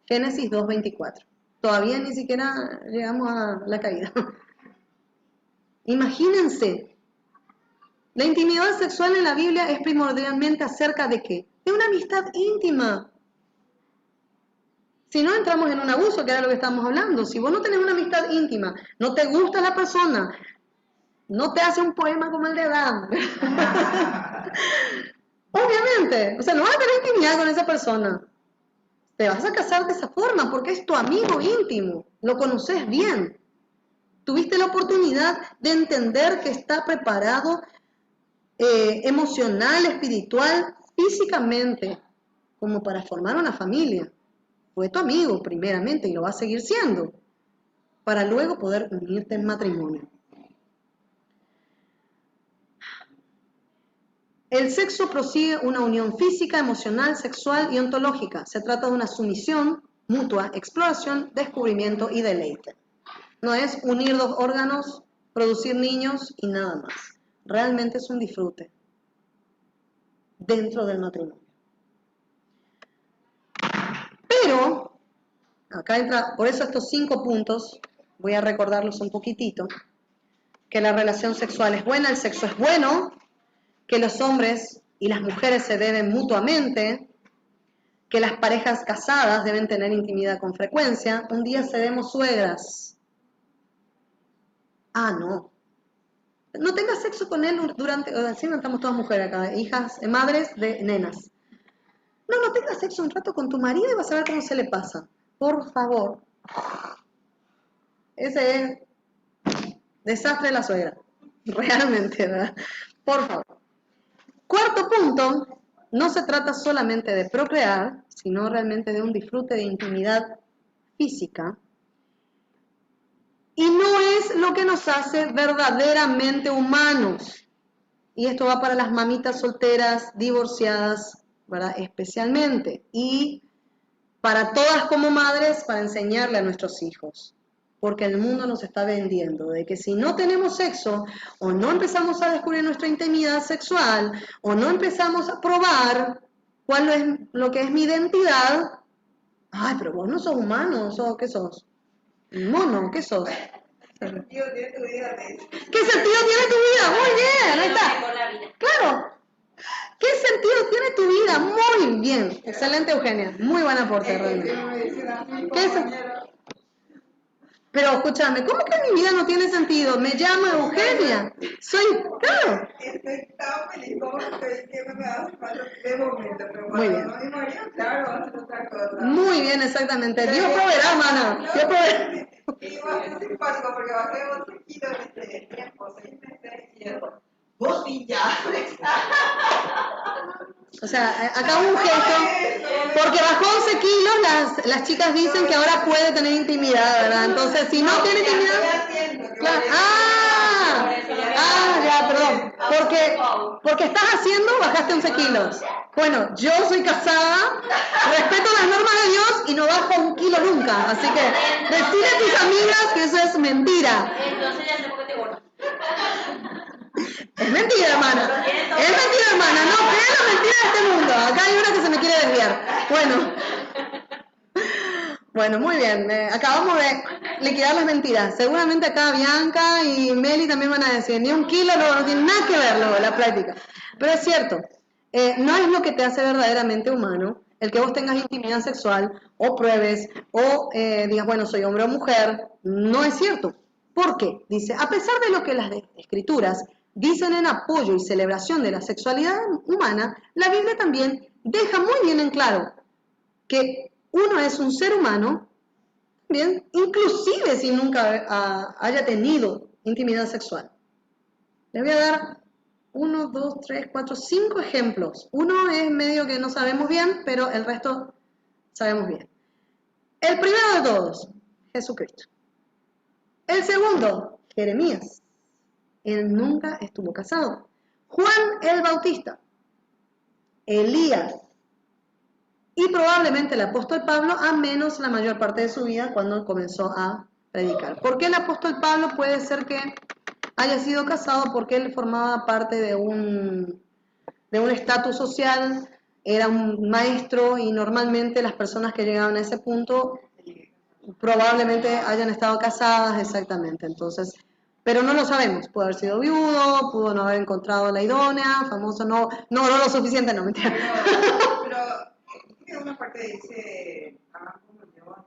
Génesis 2:24. Todavía ni siquiera llegamos a la caída. Imagínense, la intimidad sexual en la Biblia es primordialmente acerca de ¿qué? De una amistad íntima. Si no entramos en un abuso, que era lo que estábamos hablando, si vos no tenés una amistad íntima, no te gusta la persona, no te hace un poema como el de Adán. Obviamente, o sea, no vas a tener intimidad con esa persona. Te vas a casar de esa forma porque es tu amigo íntimo, lo conoces bien. Tuviste la oportunidad de entender que está preparado emocional, espiritual, físicamente, como para formar una familia. Fue tu amigo primeramente y lo va a seguir siendo, para luego poder unirte en matrimonio. El sexo prosigue una unión física, emocional, sexual y ontológica. Se trata de una sumisión mutua, exploración, descubrimiento y deleite. No es unir dos órganos, producir niños y nada más. Realmente es un disfrute dentro del matrimonio. Pero, acá entra, por eso estos 5 puntos, voy a recordarlos un poquitito, que la relación sexual es buena, el sexo es bueno, que los hombres y las mujeres se deben mutuamente, que las parejas casadas deben tener intimidad con frecuencia. Un día seremos suegras. Ah, no. No tengas sexo con él durante, así no estamos todas mujeres acá, hijas, madres de nenas. No tengas sexo un rato con tu marido y vas a ver cómo se le pasa. Por favor. Ese es desastre de la suegra. Realmente, ¿verdad? Por favor. Cuarto punto, no se trata solamente de procrear, sino realmente de un disfrute de intimidad física y no es lo que nos hace verdaderamente humanos. Y esto va para las mamitas solteras, divorciadas, ¿verdad? Especialmente. Y para todas como madres, para enseñarle a nuestros hijos. Porque el mundo nos está vendiendo de que si no tenemos sexo, o no empezamos a descubrir nuestra intimidad sexual, o no empezamos a probar cuál es lo que es mi identidad, ay, pero vos no sos humano, ¿qué sos? ¿Un mono? ¿Qué sos? ¿Qué sentido tiene tu vida? ¿Qué sentido tiene tu vida? Muy bien, ahí está. Claro. ¿Qué sentido tiene tu vida? Muy bien. Excelente, Eugenia. Muy buen aporte, realmente. Pero escúchame, ¿cómo que mi vida no tiene sentido? Me llamo Eugenia. Soy, claro. Estoy tan feliz como estoy que me hace falta de momento, pero Muy cuando bien. no me marido, claro, va a hacer otra cosa. Muy bien, exactamente. Dios proveerá, mana. Dios proveerá. Y va a ser simpático porque va a ser 11 kilos de tiempo, 6 meses y eso. Vos sí ya. O sea, acá hubo un gesto, porque bajó 11 kilos, las chicas dicen que ahora puede tener intimidad, ¿verdad? Entonces, si no tiene intimidad... Claro. Ya, perdón. Porque estás haciendo, bajaste 11 kilos. Bueno, yo soy casada, respeto las normas de Dios y no bajo 1 kilo nunca. Así que decile a tus amigas que eso es mentira. Entonces ya sé por qué te gordo. Es mentira, hermana. Es mentira, hermana. No crean la mentira de este mundo. Acá hay una que se me quiere desviar. Bueno, muy bien. Acabamos de liquidar las mentiras. Seguramente acá Bianca y Meli también van a decir, ni 1 kilo, no tiene nada que ver luego la práctica. Pero es cierto, no es lo que te hace verdaderamente humano el que vos tengas intimidad sexual o pruebes o digas, bueno, soy hombre o mujer. No es cierto. ¿Por qué? Dice, a pesar de lo que las escrituras dicen en apoyo y celebración de la sexualidad humana, la Biblia también deja muy bien en claro que uno es un ser humano, bien, inclusive si nunca haya tenido intimidad sexual. Le voy a dar 1, 2, 3, 4, 5 ejemplos. Uno es medio que no sabemos bien, pero el resto sabemos bien. El primero de todos, Jesucristo. El segundo, Jeremías. Él nunca estuvo casado. Juan el Bautista. Elías. Y probablemente el apóstol Pablo, a menos la mayor parte de su vida cuando comenzó a predicar. ¿Por qué el apóstol Pablo puede ser que haya sido casado? Porque él formaba parte de un estatus social, era un maestro y normalmente las personas que llegaban a ese punto probablemente hayan estado casadas, exactamente. Entonces, pero no lo sabemos. Pudo haber sido viudo, pudo no haber encontrado la idónea, famoso, no oró lo suficiente, no, mentira. Pero una parte dice, como yo.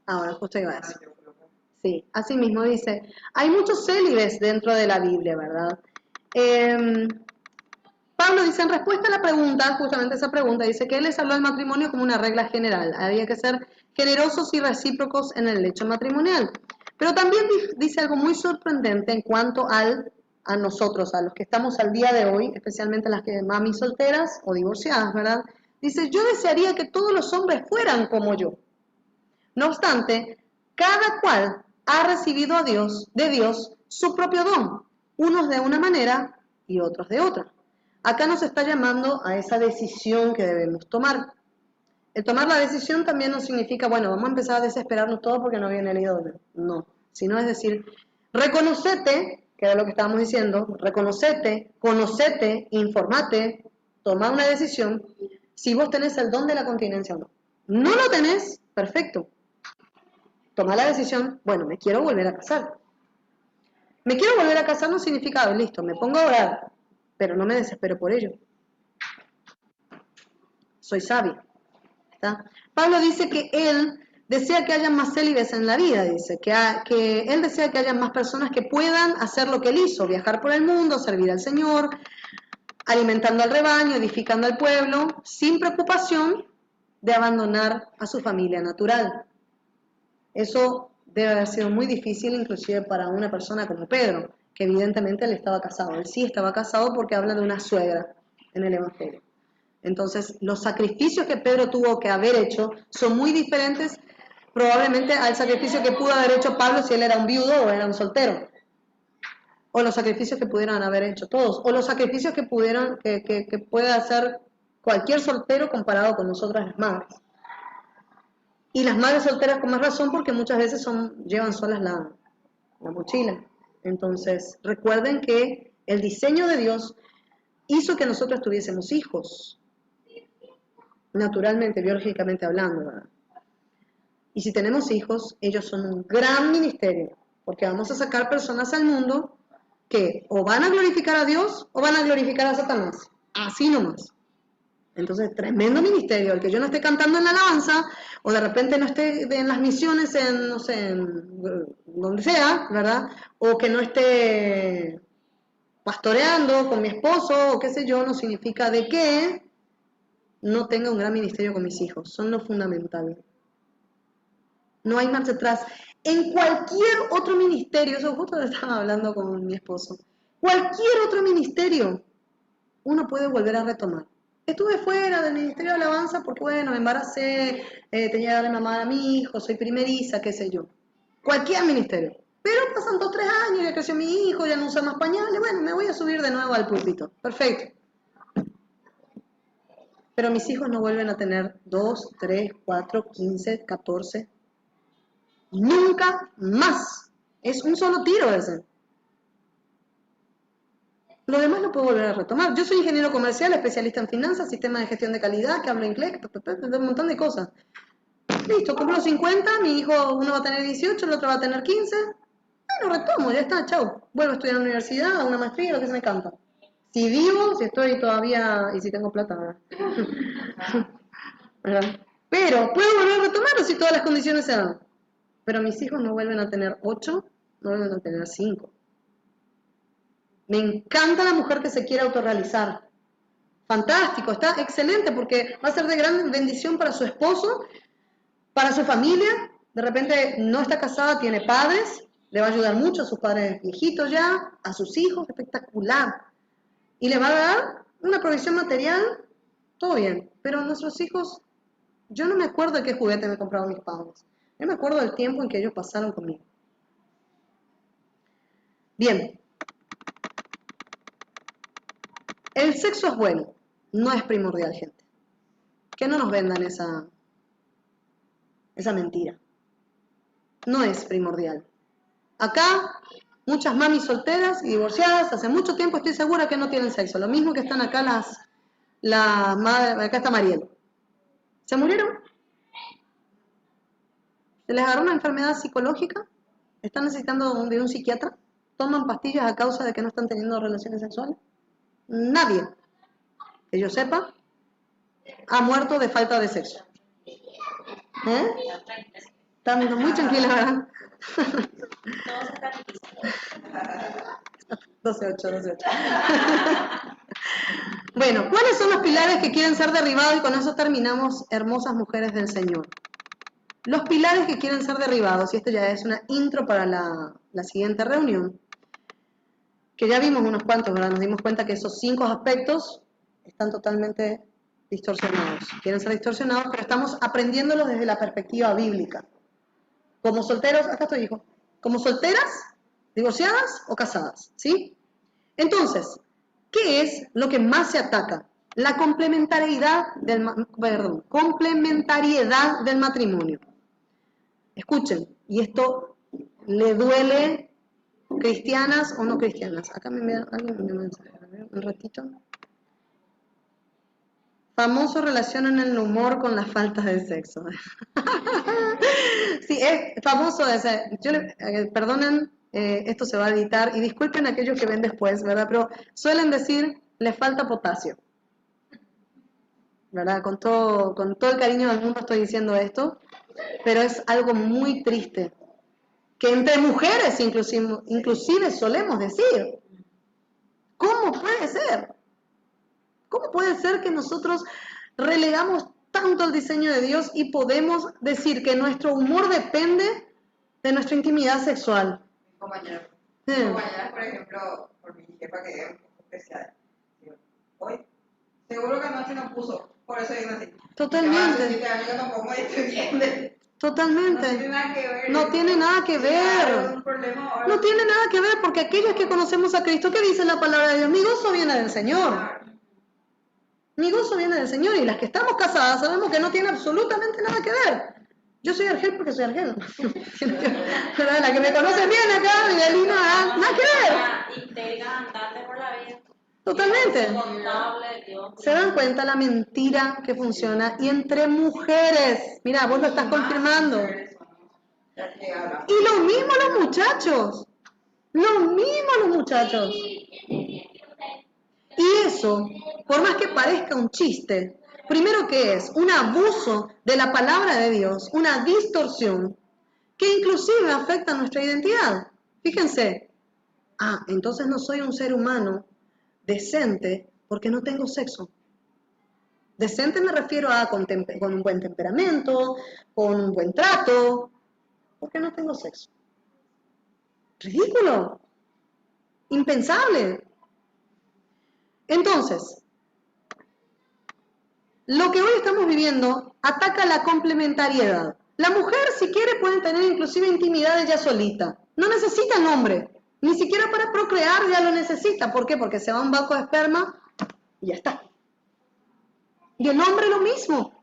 Ahora, justo iba a decir. Sí, así mismo dice, hay muchos célibes dentro de la Biblia, ¿verdad? Pablo dice, en respuesta a la pregunta, justamente esa pregunta, dice que él les habló del matrimonio como una regla general. Había que ser generosos y recíprocos en el hecho matrimonial. Pero también dice algo muy sorprendente en cuanto a nosotros, a los que estamos al día de hoy, especialmente las que mami solteras o divorciadas, ¿verdad? Dice, yo desearía que todos los hombres fueran como yo. No obstante, cada cual ha recibido de Dios su propio don, unos de una manera y otros de otra. Acá nos está llamando a esa decisión que debemos tomar. El tomar la decisión también no significa, bueno, vamos a empezar a desesperarnos todos porque no viene el ídolo. No, sino es decir, reconocete, que era lo que estábamos diciendo, reconocete, conocete, informate, toma una decisión, si vos tenés el don de la continencia o no. No lo tenés, perfecto. Toma la decisión, bueno, me quiero volver a casar. Me quiero volver a casar no significa, listo, me pongo a orar, pero no me desespero por ello. Soy sabio. ¿Está? Pablo dice que él desea que haya más célibes en la vida, dice, que él desea que haya más personas que puedan hacer lo que él hizo, viajar por el mundo, servir al Señor, alimentando al rebaño, edificando al pueblo, sin preocupación de abandonar a su familia natural. Eso debe haber sido muy difícil inclusive para una persona como Pedro, que evidentemente él estaba casado. Él sí estaba casado porque habla de una suegra en el Evangelio. Entonces, los sacrificios que Pedro tuvo que haber hecho son muy diferentes probablemente al sacrificio que pudo haber hecho Pablo si él era un viudo o era un soltero. O los sacrificios que pudieran haber hecho todos. O los sacrificios que pudieran, que puede hacer cualquier soltero comparado con nosotras las madres. Y las madres solteras con más razón porque muchas veces llevan solas la mochila. Entonces, recuerden que el diseño de Dios hizo que nosotros tuviésemos hijos, naturalmente, biológicamente hablando, ¿verdad? Y si tenemos hijos, ellos son un gran ministerio, porque vamos a sacar personas al mundo que o van a glorificar a Dios o van a glorificar a Satanás, así nomás. Entonces, tremendo ministerio, el que yo no esté cantando en la alabanza, o de repente no esté en las misiones, no sé, en donde sea, ¿verdad? O que no esté pastoreando con mi esposo, o qué sé yo, no significa de que no tenga un gran ministerio con mis hijos, son lo fundamental. No hay marcha atrás. En cualquier otro ministerio, eso justo lo estaba hablando con mi esposo, cualquier otro ministerio, uno puede volver a retomar. Estuve fuera del Ministerio de Alabanza porque, bueno, me embaracé, tenía que darle mamá a mi hijo, soy primeriza, qué sé yo. Cualquier ministerio. Pero pasan 2 o 3 años, ya creció mi hijo, ya no usa más pañales, bueno, me voy a subir de nuevo al púlpito. Perfecto. Pero mis hijos no vuelven a tener 2, 3, 4, 15, 14. Nunca más. Es un solo tiro ese. Lo demás lo puedo volver a retomar. Yo soy ingeniero comercial, especialista en finanzas, sistema de gestión de calidad, que hablo inglés, un montón de cosas. Listo, cumplo 50, mi hijo, uno va a tener 18, el otro va a tener 15. Bueno, retomo, ya está, chau. Vuelvo a estudiar en la universidad, a una maestría, lo que se me canta. Si vivo, si estoy todavía, y si tengo plata, ¿verdad? Pero puedo volver a retomarlo si todas las condiciones se dan. Pero mis hijos no vuelven a tener 8, no vuelven a tener 5. Me encanta la mujer que se quiere autorrealizar. Fantástico, está excelente porque va a ser de gran bendición para su esposo, para su familia. De repente no está casada, tiene padres, le va a ayudar mucho a sus padres viejitos ya, a sus hijos, espectacular. Y le va a dar una provisión material, todo bien. Pero nuestros hijos, yo no me acuerdo de qué juguete me compraron mis padres. Yo me acuerdo del tiempo en que ellos pasaron conmigo. Bien. El sexo es bueno, no es primordial, gente. Que no nos vendan esa mentira. No es primordial. Acá, muchas mamis solteras y divorciadas, hace mucho tiempo estoy segura que no tienen sexo. Lo mismo que están acá las madres, acá está Mariel. ¿Se murieron? ¿Se les agarró una enfermedad psicológica? ¿Están necesitando de un psiquiatra? ¿Toman pastillas a causa de que no están teniendo relaciones sexuales? Nadie, que yo sepa, ha muerto de falta de sexo. Están muy tranquilas, ¿verdad? 12-8. Bueno, ¿cuáles son los pilares que quieren ser derribados? Y con eso terminamos, hermosas mujeres del Señor. Los pilares que quieren ser derribados, y esto ya es una intro para la siguiente reunión, que ya vimos unos cuantos, ¿verdad? Nos dimos cuenta que esos 5 aspectos están totalmente distorsionados. Quieren ser distorsionados, pero estamos aprendiéndolos desde la perspectiva bíblica. Como solteros, acá estoy, hijo, como solteras, divorciadas o casadas, ¿sí? Entonces, ¿qué es lo que más se ataca? La complementariedad complementariedad del matrimonio. Escuchen, y esto le duele cristianas o no cristianas. Acá alguien me da un mensaje, a ver, un ratito. Famoso relacionan el humor con las faltas de sexo. Sí, es famoso ese. Perdonen, esto se va a editar y disculpen a aquellos que ven después, ¿verdad? Pero suelen decir, le falta potasio. ¿Verdad? Con todo el cariño del mundo estoy diciendo esto, pero es algo muy triste. Que entre mujeres inclusive solemos decir. ¿Cómo puede ser? ¿Cómo puede ser que nosotros relegamos tanto el diseño de Dios y podemos decir que nuestro humor depende de nuestra intimidad sexual? Mis compañeras, por ejemplo, por mi jefa que es un poco especial. Digo, hoy, seguro que anoche no puso, por eso digo así. Totalmente. Yo tampoco me estoy viendo. Totalmente. No tiene nada que ver. No tiene nada que ver. Un problema o No tiene nada que ver, porque aquellos que conocemos a Cristo, ¿qué dice la palabra de Dios? Mi gozo viene del Señor. Mi gozo viene del Señor. Y las que estamos casadas sabemos que no tiene absolutamente nada que ver. Yo soy Argel porque soy Argel. Pero la que me conoce bien acá, Miguelina, nada que ver. Íntegra, andante por la vida. Totalmente. Incontable, Dios. Se dan cuenta la mentira que funciona. Y entre mujeres, mira, vos lo estás confirmando. Y lo mismo los muchachos. Lo mismo los muchachos. Y eso, por más que parezca un chiste, primero que es un abuso de la palabra de Dios, una distorsión, que inclusive afecta nuestra identidad. Fíjense, entonces no soy un ser humano decente porque no tengo sexo. Decente me refiero a con un buen temperamento, con un buen trato, porque no tengo sexo. Ridículo, impensable. Entonces, lo que hoy estamos viviendo ataca la complementariedad. La mujer, si quiere, puede tener inclusive intimidad ella solita. No necesita el hombre. Ni siquiera para procrear ya lo necesita. ¿Por qué? Porque se va a un banco de esperma y ya está. Y el hombre lo mismo.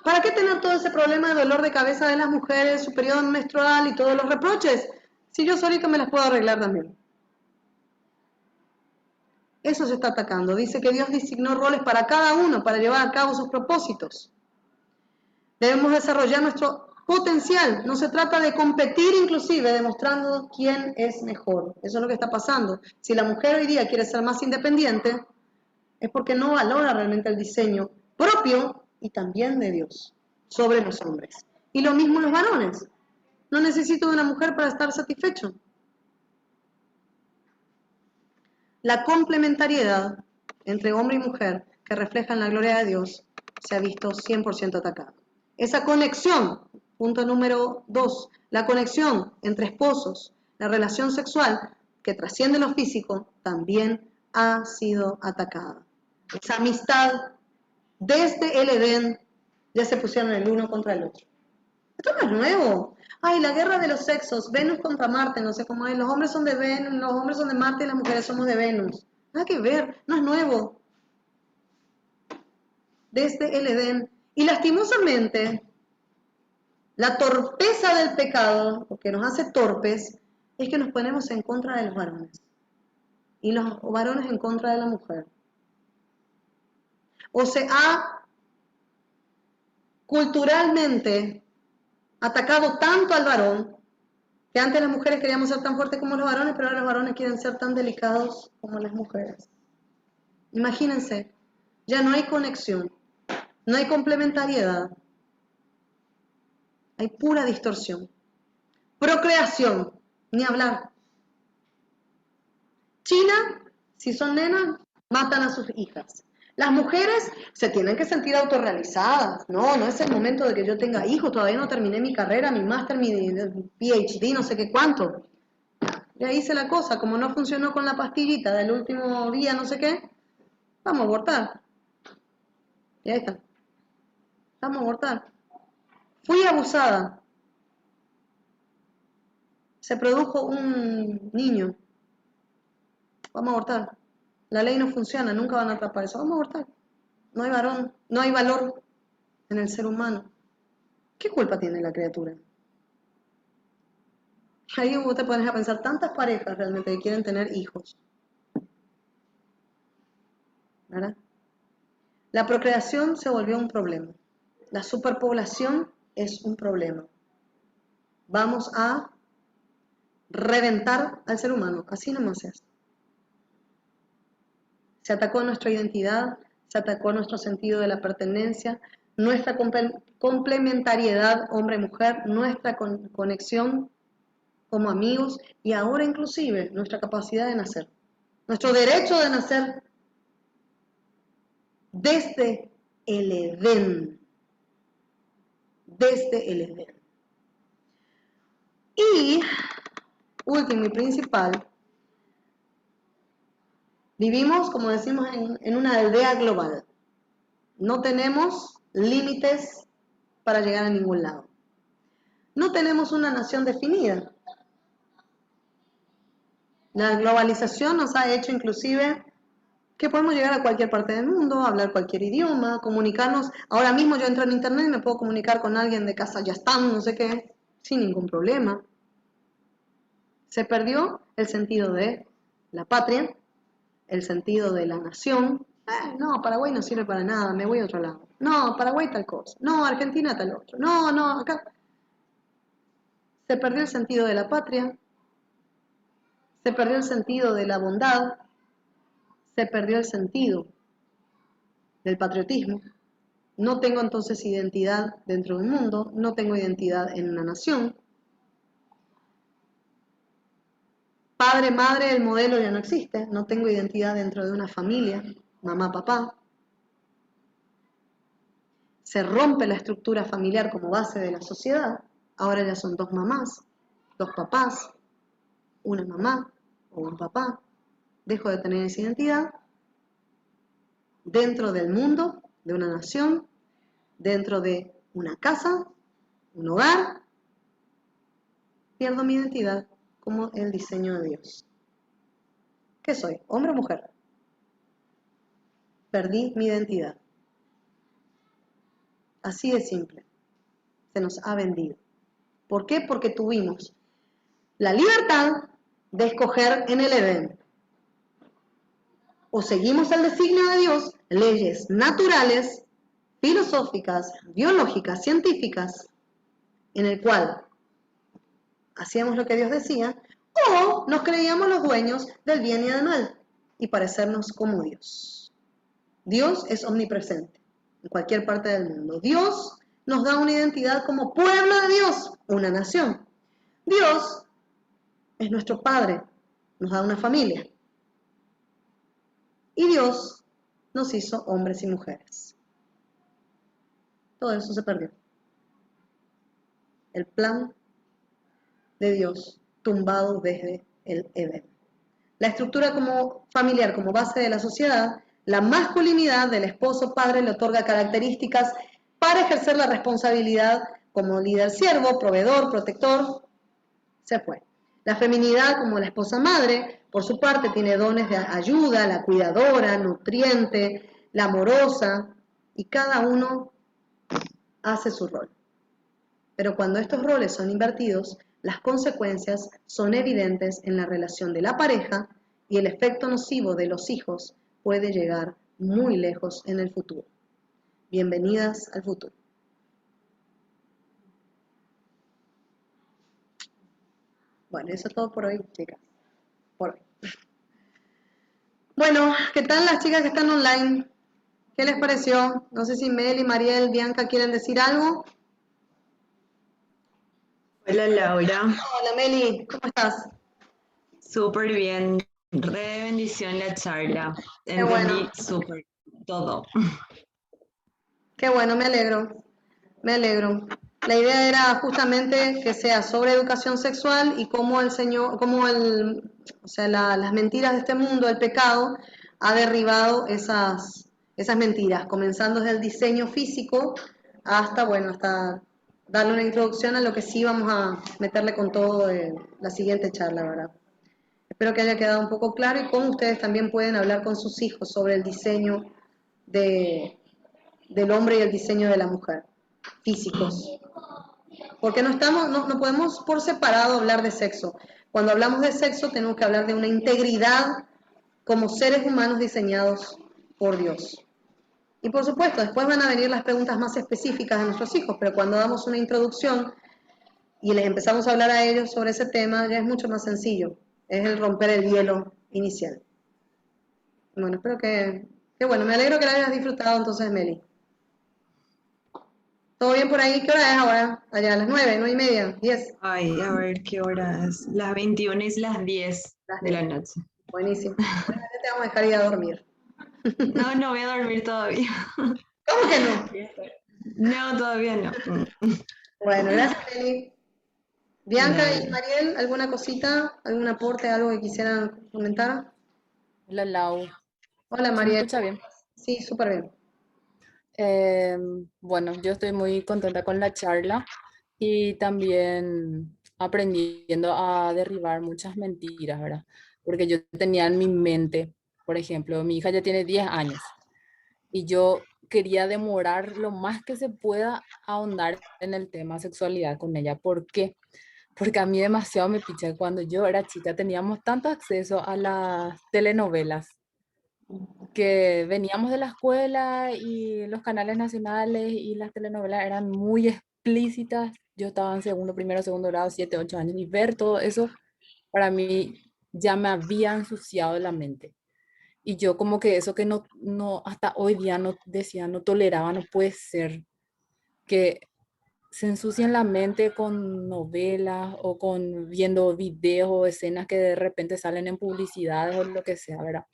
¿Para qué tener todo ese problema de dolor de cabeza de las mujeres, su periodo menstrual y todos los reproches? Si yo solito me las puedo arreglar también. Eso se está atacando. Dice que Dios designó roles para cada uno, para llevar a cabo sus propósitos. Debemos desarrollar nuestro potencial. No se trata de competir inclusive, demostrando quién es mejor. Eso es lo que está pasando. Si la mujer hoy día quiere ser más independiente, es porque no valora realmente el diseño propio y también de Dios sobre los hombres. Y lo mismo los varones. No necesito de una mujer para estar satisfecho. La complementariedad entre hombre y mujer que reflejan la gloria de Dios se ha visto 100% atacada. Esa conexión, punto número 2, la conexión entre esposos, la relación sexual que trasciende lo físico, también ha sido atacada. Esa amistad, desde el Edén, ya se pusieron el uno contra el otro. Esto no es nuevo. La guerra de los sexos, Venus contra Marte, no sé cómo es, los hombres son de Venus, los hombres son de Marte y las mujeres somos de Venus. Nada que ver, no es nuevo. Desde el Edén. Y lastimosamente, la torpeza del pecado, lo que nos hace torpes, es que nos ponemos en contra de los varones. Y los varones en contra de la mujer. O se ha culturalmente atacado tanto al varón, que antes las mujeres queríamos ser tan fuertes como los varones, pero ahora los varones quieren ser tan delicados como las mujeres. Imagínense, ya no hay conexión, no hay complementariedad, hay pura distorsión. Procreación, ni hablar. China, si son nenas, matan a sus hijas. Las mujeres se tienen que sentir autorrealizadas. No es el momento de que yo tenga hijos, todavía no terminé mi carrera, mi máster, mi PhD, no sé qué cuánto. Ya hice la cosa, como no funcionó con la pastillita del último día, no sé qué, vamos a abortar. Y ahí está. Vamos a abortar. Fui abusada. Se produjo un niño. Vamos a abortar. La ley no funciona, nunca van a atrapar eso. Vamos a abortar. No hay varón, no hay valor en el ser humano. ¿Qué culpa tiene la criatura? Ahí vos te pones a pensar tantas parejas realmente que quieren tener hijos. ¿Verdad? La procreación se volvió un problema. La superpoblación es un problema. Vamos a reventar al ser humano. Así nomás es. Se atacó nuestra identidad, se atacó nuestro sentido de la pertenencia, nuestra complementariedad hombre-mujer, nuestra conexión como amigos y ahora inclusive nuestra capacidad de nacer, nuestro derecho de nacer desde el Edén, desde el Edén. Y, último y principal, vivimos, como decimos, en una aldea global. No tenemos límites para llegar a ningún lado. No tenemos una nación definida. La globalización nos ha hecho inclusive que podemos llegar a cualquier parte del mundo, hablar cualquier idioma, comunicarnos. Ahora mismo yo entro en internet y me puedo comunicar con alguien de Kazajstán, no sé qué, sin ningún problema. Se perdió el sentido de la patria, el sentido de la nación. No, Paraguay no sirve para nada, me voy a otro lado. No, Paraguay tal cosa. No, Argentina tal otro. No, no, acá. Se perdió el sentido de la patria, se perdió el sentido de la bondad, se perdió el sentido del patriotismo. No tengo entonces identidad dentro de un mundo, no tengo identidad en una nación. Padre, madre, el modelo ya no existe, no tengo identidad dentro de una familia, mamá, papá. Se rompe la estructura familiar como base de la sociedad, ahora ya son dos mamás, dos papás, una mamá o un papá. Dejo de tener esa identidad dentro del mundo, de una nación, dentro de una casa, un hogar, pierdo mi identidad como el diseño de Dios. ¿Qué soy? ¿Hombre o mujer? Perdí mi identidad. Así de simple. Se nos ha vendido. ¿Por qué? Porque tuvimos la libertad de escoger en el Edén. O seguimos el designio de Dios, leyes naturales, filosóficas, biológicas, científicas, en el cual hacíamos lo que Dios decía, o nos creíamos los dueños del bien y del mal y parecernos como Dios. Dios es omnipresente en cualquier parte del mundo. Dios nos da una identidad como pueblo de Dios, una nación. Dios es nuestro Padre, nos da una familia. Y Dios nos hizo hombres y mujeres. Todo eso se perdió. El plan de Dios tumbado desde el Edén. La estructura como familiar como base de la sociedad, la masculinidad del esposo padre le otorga características para ejercer la responsabilidad como líder siervo, proveedor, protector, se fue. La feminidad como la esposa madre, por su parte, tiene dones de ayuda, la cuidadora, nutriente, la amorosa, y cada uno hace su rol. Pero cuando estos roles son invertidos, las consecuencias son evidentes en la relación de la pareja y el efecto nocivo de los hijos puede llegar muy lejos en el futuro. Bienvenidas al futuro. Bueno, eso es todo por hoy, chicas. Por hoy. Bueno, ¿qué tal las chicas que están online? ¿Qué les pareció? No sé si Meli, Mariel, Bianca quieren decir algo. Hola Laura, Hola Meli, ¿cómo estás? súper bien, re bendición la charla, Qué bueno, entendí súper todo. qué bueno, me alegro, me alegro. La idea era justamente que sea sobre educación sexual y cómo el Señor, o sea, las mentiras de este mundo, el pecado, ha derribado esas mentiras, comenzando desde el diseño físico hasta, bueno, hasta darle una introducción a lo que sí vamos a meterle con todo en la siguiente charla, ¿verdad? Espero que haya quedado un poco claro y cómo ustedes también pueden hablar con sus hijos sobre el diseño de, del hombre y el diseño de la mujer, físicos. Porque no podemos por separado hablar de sexo. Cuando hablamos de sexo tenemos que hablar de una integridad como seres humanos diseñados por Dios. Y por supuesto, después van a venir las preguntas más específicas de nuestros hijos, pero cuando damos una introducción y les empezamos a hablar a ellos sobre ese tema, ya es mucho más sencillo. Es el romper el hielo inicial. Bueno, espero que bueno, me alegro que la hayas disfrutado entonces, Meli. ¿Todo bien por ahí? ¿Qué hora es ahora? Allá, a las 9, 9:30, 10. Ay, a ver qué hora es, las 21 y las 10 Las de 10. la noche. Buenísimo. Bueno, ya te vamos a dejar ir a dormir. No, no voy a dormir todavía. ¿Cómo que no? No, todavía no. Bueno, gracias, Meli. Bianca y Dale. Mariel, ¿alguna cosita, algún aporte, algo que quisieran comentar? Hola Lau, Hola, ¿se me Mariel. escucha bien? Sí, súper bien. Bueno, yo estoy muy contenta con la charla. Y también aprendiendo a derribar muchas mentiras, ¿verdad? Porque yo tenía en mi mente, por ejemplo, mi hija ya tiene 10 años y yo quería demorar lo más que se pueda ahondar en el tema sexualidad con ella. ¿Por qué? Porque a mí demasiado me picha. Cuando yo era chica teníamos tanto acceso a las telenovelas que veníamos de la escuela y los canales nacionales y las telenovelas eran muy explícitas. Yo estaba en segundo, primero, segundo grado, 7, 8 años y ver todo eso para mí ya me había ensuciado la mente. Y yo como que eso que hasta hoy día no decía, no toleraba, no puede ser que se ensucien la mente con novelas o con viendo videos o escenas que de repente salen en publicidades o lo que sea, ¿verdad?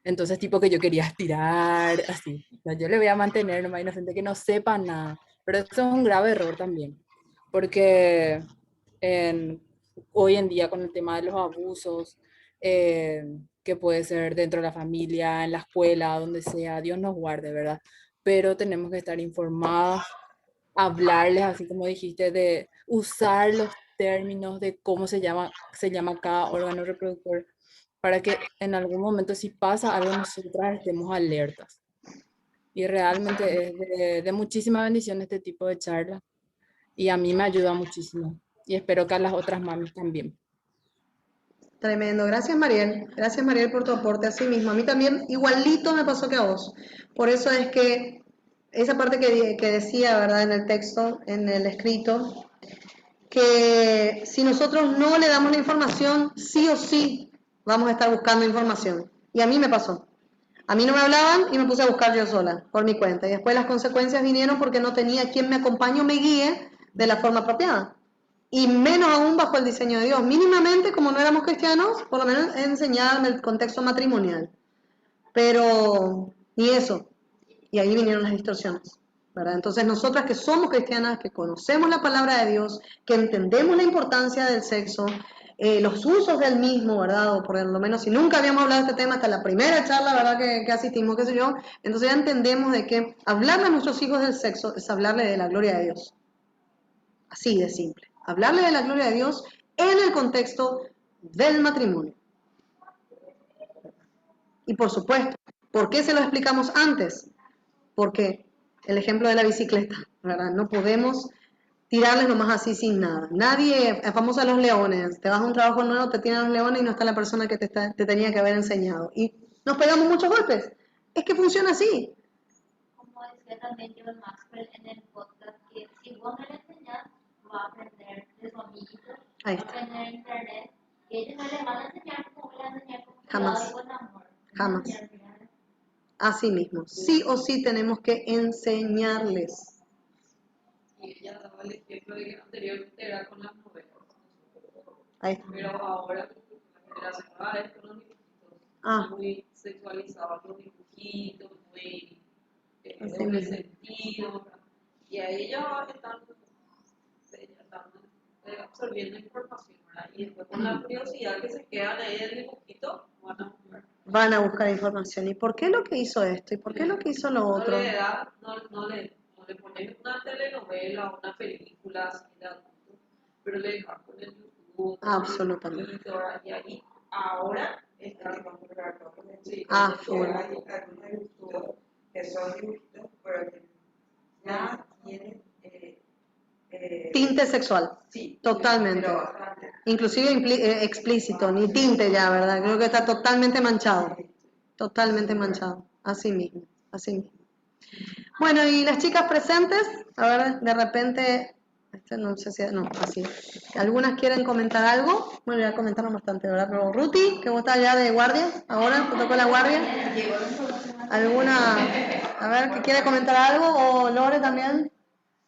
Entonces, tipo que yo quería estirar, así. O sea, yo le voy a mantener nomás inocente que no sepa nada. Pero eso es un grave error también. Porque en- hoy en día con el tema de los abusos, que puede ser dentro de la familia, en la escuela, donde sea, Dios nos guarde, ¿verdad? Pero tenemos que estar informadas, hablarles, así como dijiste, de usar los términos de cómo se llama cada órgano reproductor para que en algún momento si pasa algo nosotras estemos alertas. Y realmente es de muchísima bendición este tipo de charla y a mí me ayuda muchísimo y espero que a las otras mamis también. Tremendo. Gracias Mariel por tu aporte así mismo. A mí también igualito me pasó que a vos. Por eso es que esa parte que decía, ¿verdad? En el texto, en el escrito, que si nosotros no le damos la información, sí o sí vamos a estar buscando información. Y a mí me pasó. A mí no me hablaban y me puse a buscar yo sola, por mi cuenta. Y después las consecuencias vinieron porque no tenía quien me acompañe o me guíe de la forma apropiada. Y menos aún bajo el diseño de Dios. Mínimamente, como no éramos cristianos, por lo menos enseñar en el contexto matrimonial. Pero ni eso. Y ahí vinieron las distorsiones, ¿verdad? Entonces nosotras que somos cristianas, que conocemos la palabra de Dios, que entendemos la importancia del sexo, los usos del mismo, ¿verdad? O por lo menos si nunca habíamos hablado de este tema hasta la primera charla, ¿verdad? Que asistimos, qué sé yo. Entonces ya entendemos de que hablarle a nuestros hijos del sexo es hablarle de la gloria de Dios. Así de simple. Hablarle de la gloria de Dios en el contexto del matrimonio. Y por supuesto, ¿por qué se lo explicamos antes? Porque el ejemplo de la bicicleta, ¿verdad? No podemos tirarles nomás así sin nada. Nadie, es famoso a los leones, te vas a un trabajo nuevo, te tiran los leones y no está la persona que te tenía que haber enseñado. Y nos pegamos muchos golpes. Es que funciona así. Como decía también yo Maxwell en el podcast, que si vos no le enseñás, va a aprender de su amiguito, va Ahí a está. aprender en internet, y ellos no le van a enseñar como le van a enseñar con cuidado Jamás. y con amor. Jamás. Enseñar. Así mismo. Sí o sí tenemos que enseñarles. Y ella daba el ejemplo de que anteriormente era con las novelas. Ahí está. Pero ahora la generación nueva es con los dibujitos. Ah. Muy sexualizados los dibujitos, muy Así doble mismo. sentido. Y a ellos están absorbiendo información, ¿verdad? Y después con la curiosidad que se quedan ahí del dibujito, van a buscar. Van a buscar información. ¿Y por qué lo que hizo esto? ¿Y por qué lo que hizo lo otro? No le pones una telenovela o una película así de adulto, pero le dejas con el YouTube, Absolutamente. dibujito, ¿verdad? Y ahí ahora está sí, Full. hay algunos dibujitos que son dibujitos, pero que ya tienen Tinte sexual. sí, Totalmente. pero bastante. Inclusive explícito, ni tinte ya, ¿verdad? Creo que está totalmente manchado. Totalmente manchado. Así mismo. Así mismo. Bueno, y las chicas presentes, a ver, de repente, no sé si, no, así. ¿Algunas quieren comentar algo? Bueno, ya comentaron bastante, ¿verdad? Pero Ruti, que vos estás allá de guardia, ahora te tocó la guardia. ¿Alguna, a ver, que quiere comentar algo? ¿O Lore también?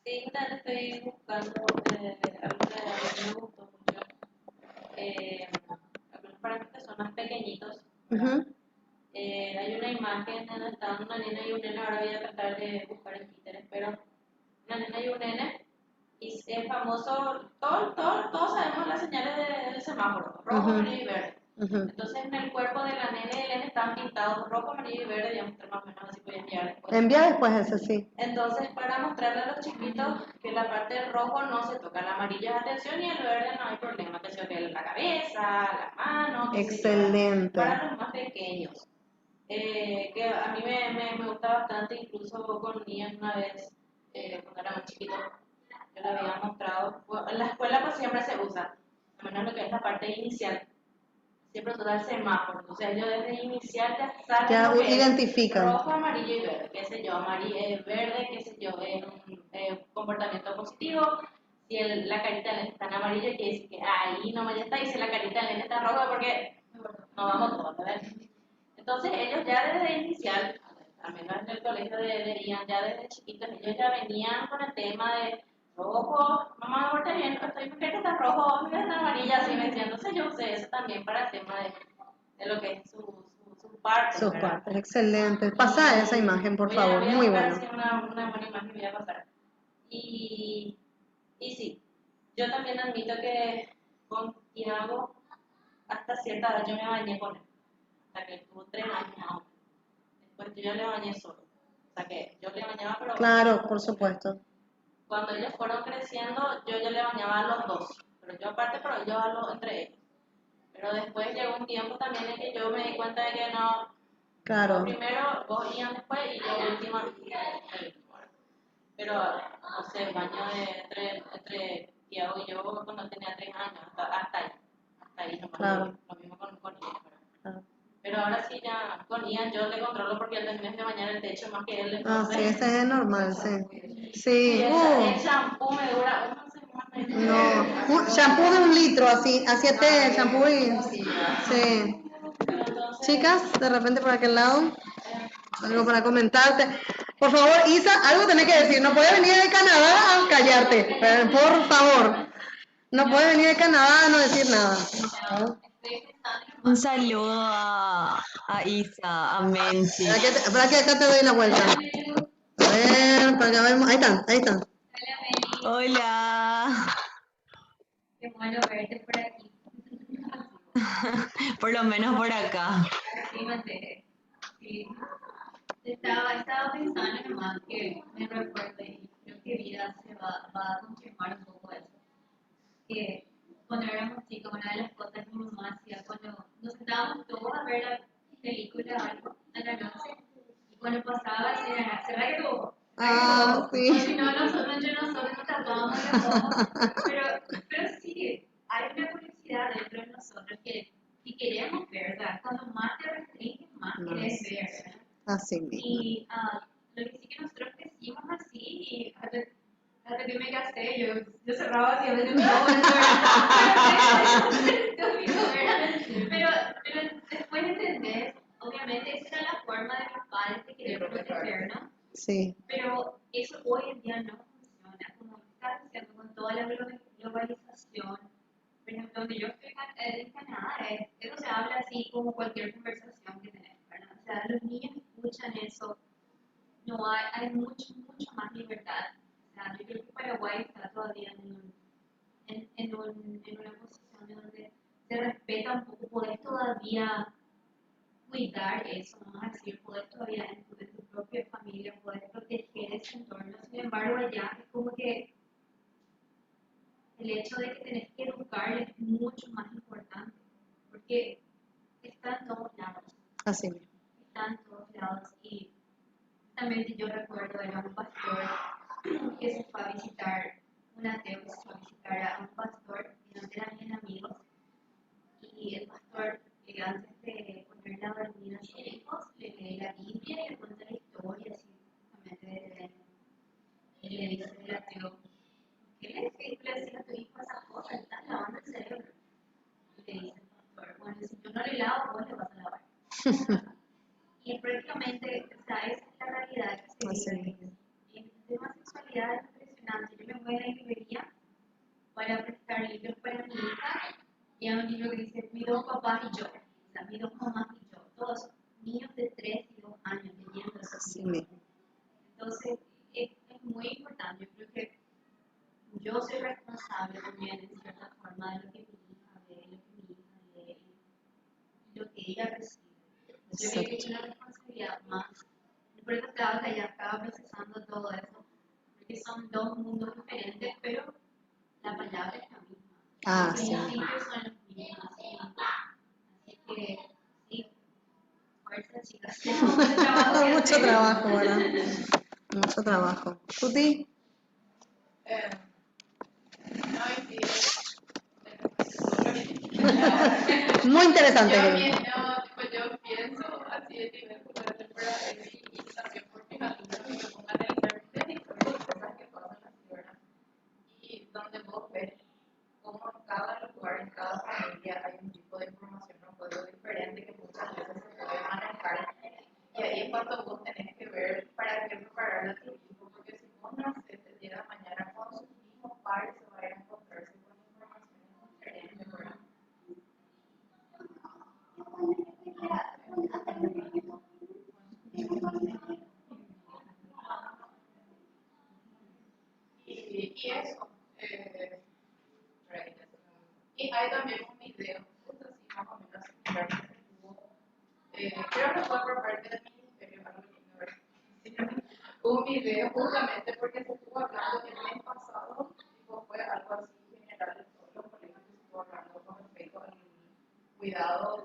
Sí, una estoy buscando algo que me gustó mucho. Algunos para mí que son más pequeñitos. Ujú. Hay una imagen donde están una nena y un nene, ahora voy a tratar de buscar en Twitter, pero una nena y un nene, y es famoso, todos sabemos las señales del semáforo, rojo, amarillo y verde. Ujú. Entonces en el cuerpo de la nene y el nene están pintados rojo, amarillo y verde, voy a mostrar más o menos así voy a enviar después. Envía después ese, sí. Entonces, para mostrarle a los chiquitos que la parte del rojo no se toca, el amarillo es atención y el verde no hay problema, que se toque la cabeza, las manos, qué sé yo. Excelente. Para los más pequeños. Que a mí me gusta bastante, incluso con niños una vez, cuando era muy chiquito, yo le había mostrado, bueno, en la escuela pues siempre se usa, al menos lo que es la parte inicial, siempre se usa el semáforo, entonces ellos desde inicial ya saben Ya lo que es identifican. rojo, amarillo y verde, qué sé yo, verde, qué sé yo, es un comportamiento positivo, si la carita del nene está en amarillo, quiere decir que ahí no ya está, y si la carita del nene está roja, porque no vamos todos, ¿verdad? Entonces ellos ya desde inicial, al menos en el colegio de Ian, ya desde chiquitos, ellos ya venían con el tema de rojo, mamá, ahorita bien, estoy porque está rojo, mira está amarilla, así me decían. Entonces yo usé eso también para el tema de lo que es su parte, Sus ¿verdad? partes, excelente. Pasa esa imagen, por favor, voy a muy buscar bueno. así una buena imagen, voy a pasar. Y sí, yo también admito que con Tiago, hasta cierta edad yo me bañé con él, hasta que tuvo 3 años más o menos. Después yo ya le bañé solo. O sea que yo le bañaba, pero Claro, por supuesto. cuando ellos fueron creciendo, yo ya le bañaba a los dos. Pero yo aparte, pero yo entre ellos. Pero después llegó un tiempo también en que yo me di cuenta de que no, vos Claro, primero, vos Ian después y yo última. Pero, no sé, el baño entre Tiago y yo cuando tenía 3 años, hasta ahí. Hasta ahí nomás. Claro. Lo mismo con Ian. claro. Pero ahora sí ya con Ian yo le controlo porque él también es de bañar el techo más que él. Ah, sí, Entonces, ese es normal, sí. y Sí, el shampoo me dura una semana y no. Un shampoo de 1 litro, así, el shampoo y... Sí. entonces, Chicas, de repente por aquel lado, algo para comentarte. Por favor, Isa, algo tenés que decir. No puedes venir de Canadá a callarte, por favor. No puedes venir de Canadá a no decir nada. Un saludo a Isa, a Menchi. Para que acá te doy la vuelta. A ver, para que veamos. Ahí están, ahí están. Hola. qué bueno verte por aquí. Por lo menos por acá. Sí, manté. Sí. Estaba pensando nomás que me recuerdo y creo que vida se va a confirmar un poco eso. Que cuando éramos chicos, una de las cosas que mi mamá hacía cuando nos sentábamos todos a ver la película o algo a la noche, y cuando pasaba, era cerrar el ojo. Ah, O si sí. no, nosotros nos tapábamos los ojos. Pero sí, hay una curiosidad dentro de nosotros que si queremos ver, ¿verdad? Cuando más te restringes, más quieres ver, ¿verdad? Así mismo. Y lo que sí que nosotros crecimos así, y hasta que me casé, yo cerraba así a veces mi ojo, pero después entendés, obviamente esa era la forma de mis padres de querer protegernos, Sí, pero eso hoy en día no funciona, como estás diciendo, con toda la globalización. Por ejemplo, donde yo estoy en Canadá, eso se habla así como cualquier conversación que tenés, ¿verdad? O sea, los niños escuchan eso, no hay mucho más libertad. O sea, yo creo que Paraguay está todavía en una posición en donde se respeta un poco, podés todavía cuidar eso, vamos a decir, podés todavía en tu propia familia, podés proteger ese entorno. Sin embargo, allá es como que el hecho de que tenés que educar es mucho más importante, porque está en todos lados, así mismo. está en todos lados. Y justamente yo recuerdo, era un pastor que se fue a visitar, un ateo que se fue a visitar a un pastor, y donde eran bien amigos, y el pastor, antes de ponerle a dormir a sus hijos, le lee la Biblia y le cuenta la historia, así, justamente de Belén. Y le dice el ateo, ¿qué le decís a tu hijo esas cosas? Le estás lavando el cerebro. Y le dice el pastor, bueno, si yo no le lavo, vos le vas a lavar. Y prácticamente, o sea, esa es la realidad que se vive ahí. Y en el tema de sexualidad es impresionante. Yo me voy a la librería para prestar libros para mi hija, y hay un libro que dice mis dos papás y yo, o sea, mis dos mamás y yo, todos niños de 3 y 2 años leyendo esos Así libros. mismo. Entonces, es muy importante. Yo creo que yo soy responsable también, en cierta forma, de lo que mi hija ve, lo que mi hija lee. que ella recibe. Yo creo que es una responsabilidad más. Por eso estaba procesando todo eso, porque son dos mundos diferentes, pero la palabra es la misma. Ah, Los sí. principios son los mismos. Así que, sí, fuerza, chicas. Tenemos mucho trabajo que Mucho hacer. trabajo, ¿verdad? Mucho trabajo. ¿Tuti? No, y sí, Muy interesante. yo, Kevin. no, tipo, yo pienso así de nivel cultural para él y también por mis alumnos que me pongan a analizar muchas historias, cosas que pasan así, ¿verdad? Y donde vos ves cómo en cada lugar, en cada familia hay un tipo de información o código diferente que muchas veces se puede manejar. Y ahí es cuando vos tenés que ver para qué preparar a tu hijo, porque si vos no haces el día de mañana con sus mismos padres se va a ir a encontrarse con informaciones diferentes, ¿verdad? Y eso, y hay también un video, justo así más o menos similar que estuvo, creo que fue por parte del ministerio, algo lindo, ¿verdad? Un video justamente porque se estuvo hablando el mes pasado, tipo, fue algo así general de todos los colegios que se estuvo hablando con respecto al cuidado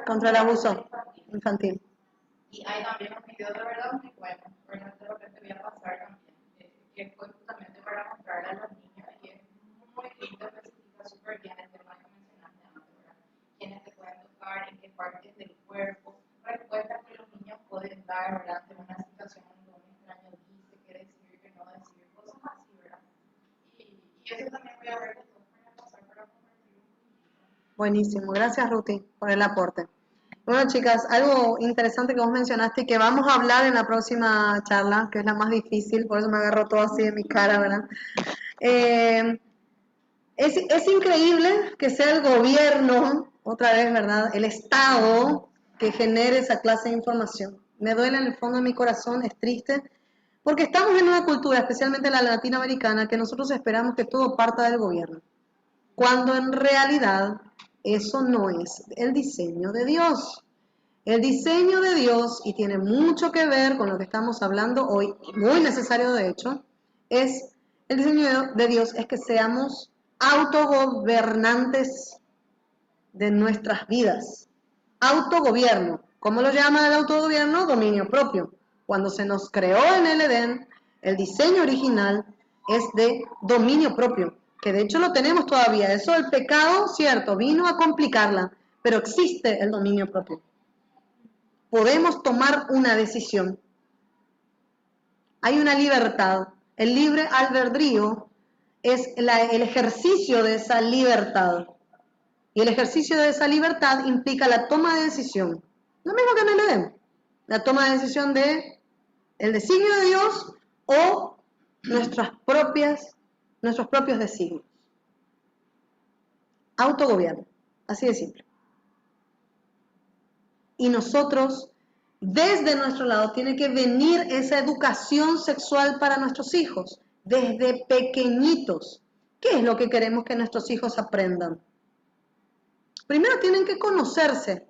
Contra el abuso infantil. Y hay también un video de verdad muy bueno, bueno, de repente voy a pasar también, que fue justamente para mostrarle a los niños y es muy lindo, especifica súper bien el tema que mencionaste antes, ¿verdad? Quiénes te pueden tocar, en qué partes del cuerpo, respuestas que los niños pueden dar, ¿verdad? Ante una situación donde un extraño dice, qué decir, qué no decir, cosas así, ¿verdad? Y eso también voy a ver después para pasar para compartir. Buenísimo. Gracias, Ruti, por el aporte. Bueno, chicas, algo interesante que vos mencionaste y que vamos a hablar en la próxima charla, que es la más difícil, por eso me agarró todo así de mi cara, ¿verdad? Es increíble que sea el gobierno, otra vez, ¿verdad? El Estado que genere esa clase de información. Me duele en el fondo de mi corazón, es triste, porque estamos en una cultura, especialmente la latinoamericana, que nosotros esperamos que todo parta del gobierno, cuando en realidad eso no es el diseño de Dios. El diseño de Dios, y tiene mucho que ver con lo que estamos hablando hoy, muy necesario de hecho, es el diseño de Dios es que seamos autogobernantes de nuestras vidas. Autogobierno. ¿Cómo lo llama el autogobierno? Dominio propio. Cuando se nos creó en el Edén, el diseño original es de dominio propio, que de hecho lo tenemos todavía. Eso el pecado, cierto, vino a complicarla, pero existe el dominio propio. Podemos tomar una decisión. Hay una libertad. El libre albedrío es el ejercicio de esa libertad. Y el ejercicio de esa libertad implica la toma de decisión. Lo mismo que en el Edén. La toma de decisión de el designio de Dios o nuestros propios designios. Autogobierno. Así de simple. Y nosotros, desde nuestro lado, tiene que venir esa educación sexual para nuestros hijos, desde pequeñitos. ¿Qué es lo que queremos que nuestros hijos aprendan? Primero tienen que conocerse,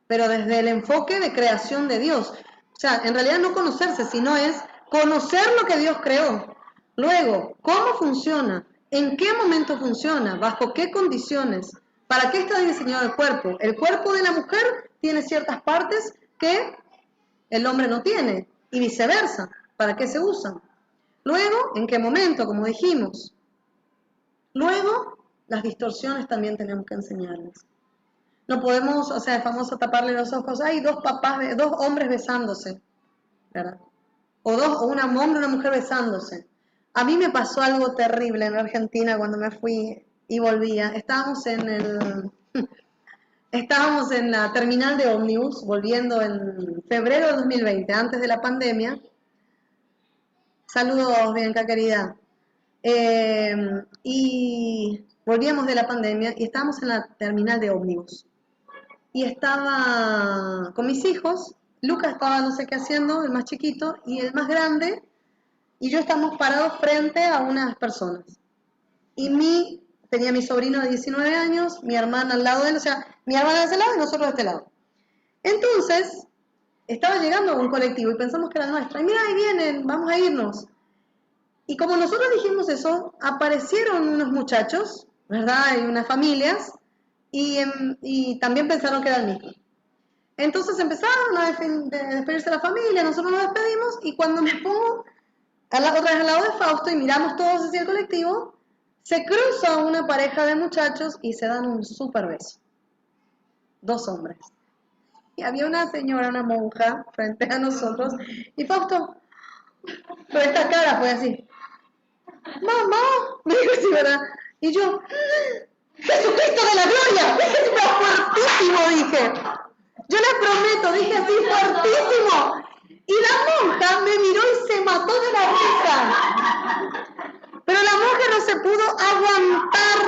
pero desde el enfoque de creación de Dios. O sea, en realidad no conocerse, sino es conocer lo que Dios creó. Luego, ¿cómo funciona? ¿En qué momento funciona? ¿Bajo qué condiciones? ¿Para qué está diseñado el cuerpo? El cuerpo de la mujer tiene ciertas partes que el hombre no tiene y viceversa. ¿Para qué se usan? Luego, ¿en qué momento? Como dijimos. Luego, las distorsiones también tenemos que enseñarles. No podemos, o sea, es famoso taparle los ojos. Hay dos hombres besándose, ¿verdad? O un hombre y una mujer besándose. A mí me pasó algo terrible en Argentina cuando me fui y volvía. Estábamos en la terminal de ómnibus, volviendo en febrero de 2020, antes de la pandemia. Saludos, Bianca querida. Y volvíamos de la pandemia y estábamos en la terminal de ómnibus. Y estaba con mis hijos, Lucas estaba no sé qué haciendo, el más chiquito, y el más grande, y yo estamos parados frente a unas personas. Y mi tenía mi sobrino de 19 años, mi hermana al lado de él, o sea, mi hermana de ese lado y nosotros de este lado. Entonces, estaba llegando un colectivo y pensamos que era nuestra. Y mira, ahí vienen, vamos a irnos. Y como nosotros dijimos eso, aparecieron unos muchachos, ¿verdad? Y unas familias, y también pensaron que era el mismo. Entonces empezaron a despedirse la familia, nosotros nos despedimos, y cuando me pongo otra vez al lado de Fausto y miramos todos hacia el colectivo, se cruza una pareja de muchachos y se dan un súper beso. 2 hombres. Y había una señora, una monja, frente a nosotros, y Fausto, con esta cara fue así, mamá, me dijo así, ¿verdad? Y yo, Jesucristo de la gloria, pero fuertísimo, dije. Yo les prometo, dije así, fuertísimo. Y la monja me miró y se mató de la risa. Pero la monja no se pudo aguantar.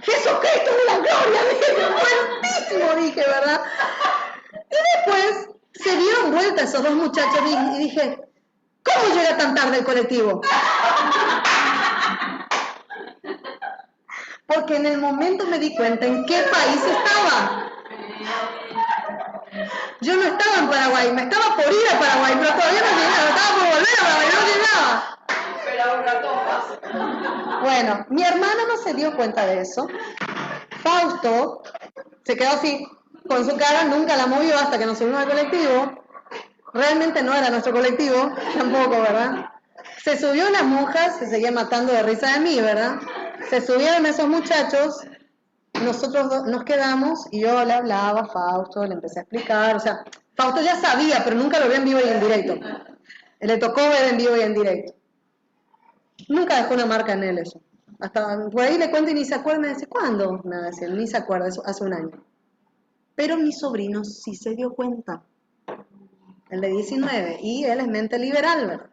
Jesucristo de la gloria, dije, fuertísimo, dije, ¿verdad? Y después se dieron vuelta esos 2 muchachos y dije, ¿cómo llega tan tarde el colectivo? Porque en el momento me di cuenta en qué país estaba. Yo no estaba en Paraguay, me estaba por ir a Paraguay, pero todavía no llegaba, estaba por volver a Paraguay, no llegaba. Espera un rato más. Bueno, mi hermana no se dio cuenta de eso. Fausto se quedó así, con su cara, nunca la movió hasta que nos subimos al colectivo. Realmente no era nuestro colectivo, tampoco, ¿verdad? Se subió una monja, se seguía matando de risa de mí, ¿verdad? Se subieron esos muchachos, nosotros nos quedamos y yo le hablaba a Fausto, le empecé a explicar, o sea, Fausto ya sabía, pero nunca lo vio en vivo y en directo. Le tocó ver en vivo y en directo. Nunca dejó una marca en él eso. Hasta por ahí le cuento y ni se acuerda, me dice, ¿cuándo? Me dice, ni se acuerda, eso hace un año. Pero mi sobrino sí se dio cuenta. El de 19, y él es mente liberal, ¿verdad?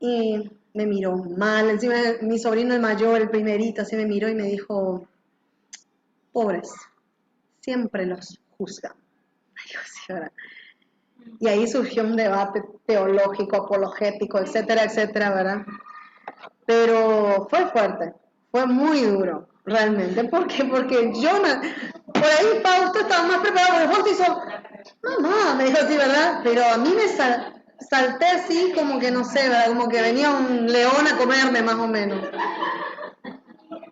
Y me miró mal, encima mi sobrino el mayor, el primerito, así me miró y me dijo, pobres, siempre los juzgan. Ay, así, ¿verdad? Y ahí surgió un debate teológico, apologético, etcétera, etcétera, ¿verdad? Pero fue fuerte, fue muy duro, realmente. ¿Por qué? Porque yo, por ahí Fausto estaba más preparado, porque Fausto hizo, mamá, me dijo así, ¿verdad? Pero a mí me salté así como que no sé, ¿verdad? Como que venía un león a comerme más o menos.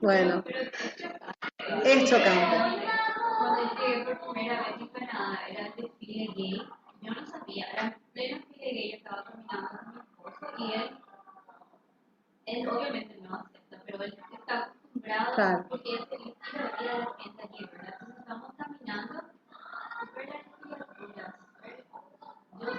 Bueno, es chocante. Cuando llegué por primera vez en Canadá, era el desfile gay. Yo no sabía, era en pleno desfile gay. Yo estaba caminando con mi esposo y él obviamente no acepta, pero él está acostumbrado Claro. porque él se viste y la vida de la gente allí, ¿verdad? Entonces estamos caminando y ver las criaturas.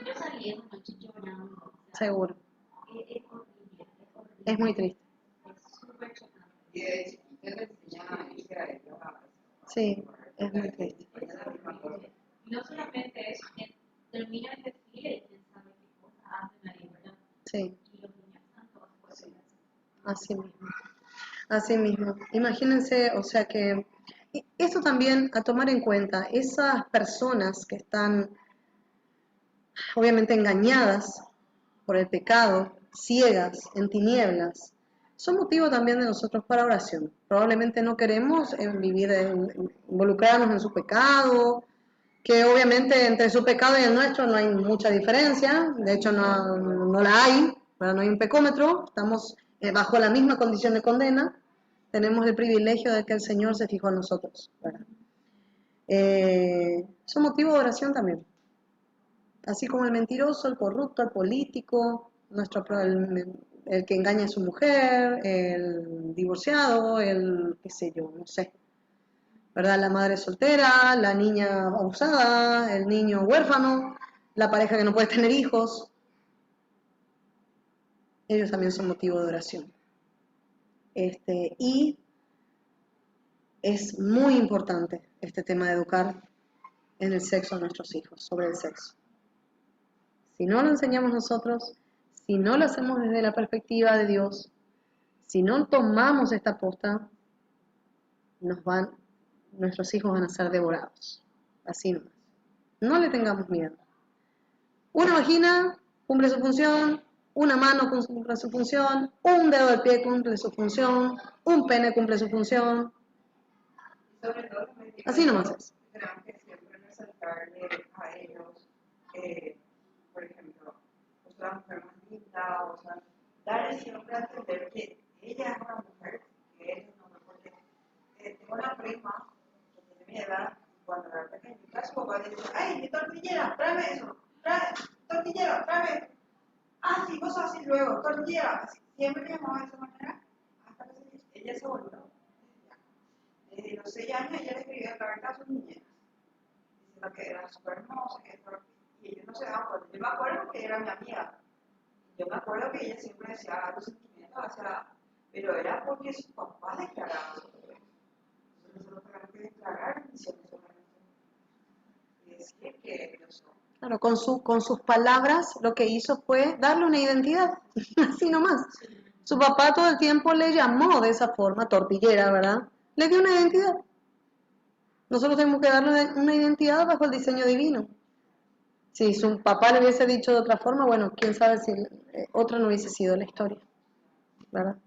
Yo salí esa noche llorando. O sea, Seguro. es horrible, es horrible. Es muy triste. Es súper chocante. Y de chiquita le enseñan a irse a ellos a Sí, es muy triste. Y no solamente eso, termina el desfile y quién sabe qué cosas hacen ahí, ¿verdad? Sí, Y los niños están todos fuera. así mismo. Así mismo. Imagínense, o sea que esto también a tomar en cuenta, esas personas que están obviamente engañadas por el pecado, ciegas, en tinieblas, son motivo también de nosotros para oración. Probablemente no queremos involucrarnos en su pecado, que obviamente entre su pecado y el nuestro no hay mucha diferencia, de hecho no la hay, ¿verdad? No hay un pecómetro, estamos bajo la misma condición de condena, tenemos el privilegio de que el Señor se fijó en nosotros, ¿verdad? Son motivo de oración también. Así como el mentiroso, el corrupto, el político, el que engaña a su mujer, el divorciado, el qué sé yo, no sé, ¿verdad? La madre soltera, la niña abusada, el niño huérfano, la pareja que no puede tener hijos, ellos también son motivo de oración. Y es muy importante este tema de educar en el sexo a nuestros hijos, sobre el sexo. Si no lo enseñamos nosotros, si no lo hacemos desde la perspectiva de Dios, si no tomamos esta posta, nuestros hijos van a ser devorados. Así nomás. No le tengamos miedo. Una vagina cumple su función, Una mano cumple su función, un dedo del pie cumple su función, un pene cumple su función. Sobre todo, como digo Así yo, nomás es. tenemos que siempre resaltarle a ellos, por ejemplo, pues la mujer más linda, o sea, darle siempre a entender que ella es una mujer, que él es un hombre, porque tengo una prima que tiene mi edad, y cuando era pequeñita, su papá le dice, ay, mi tortillera, tráeme eso, tortillera, tráeme eso. Ah, sí, vos así luego, tortillera, así, siempre me llamaba de esa manera, hasta que ella se volvió. Desde los 6 años ella le escribía cartas a sus niñeras, diciendo que era súper hermosa, y ellos no se daban cuenta. Yo me acuerdo que era mi amiga, yo me acuerdo que ella siempre decía los sentimientos hacia, pero era porque sus papás declaraban sobre eso. Entonces nosotros tenemos que declarar bendiciones sobre nosotros y decir que ellos son. Claro, con sus palabras lo que hizo fue darle una identidad, así nomás. Su papá todo el tiempo le llamó de esa forma, tortillera, ¿verdad? Le dio una identidad. Nosotros tenemos que darle una identidad bajo el diseño divino. Si su papá le hubiese dicho de otra forma, bueno, quién sabe si otra no hubiese sido la historia, ¿verdad?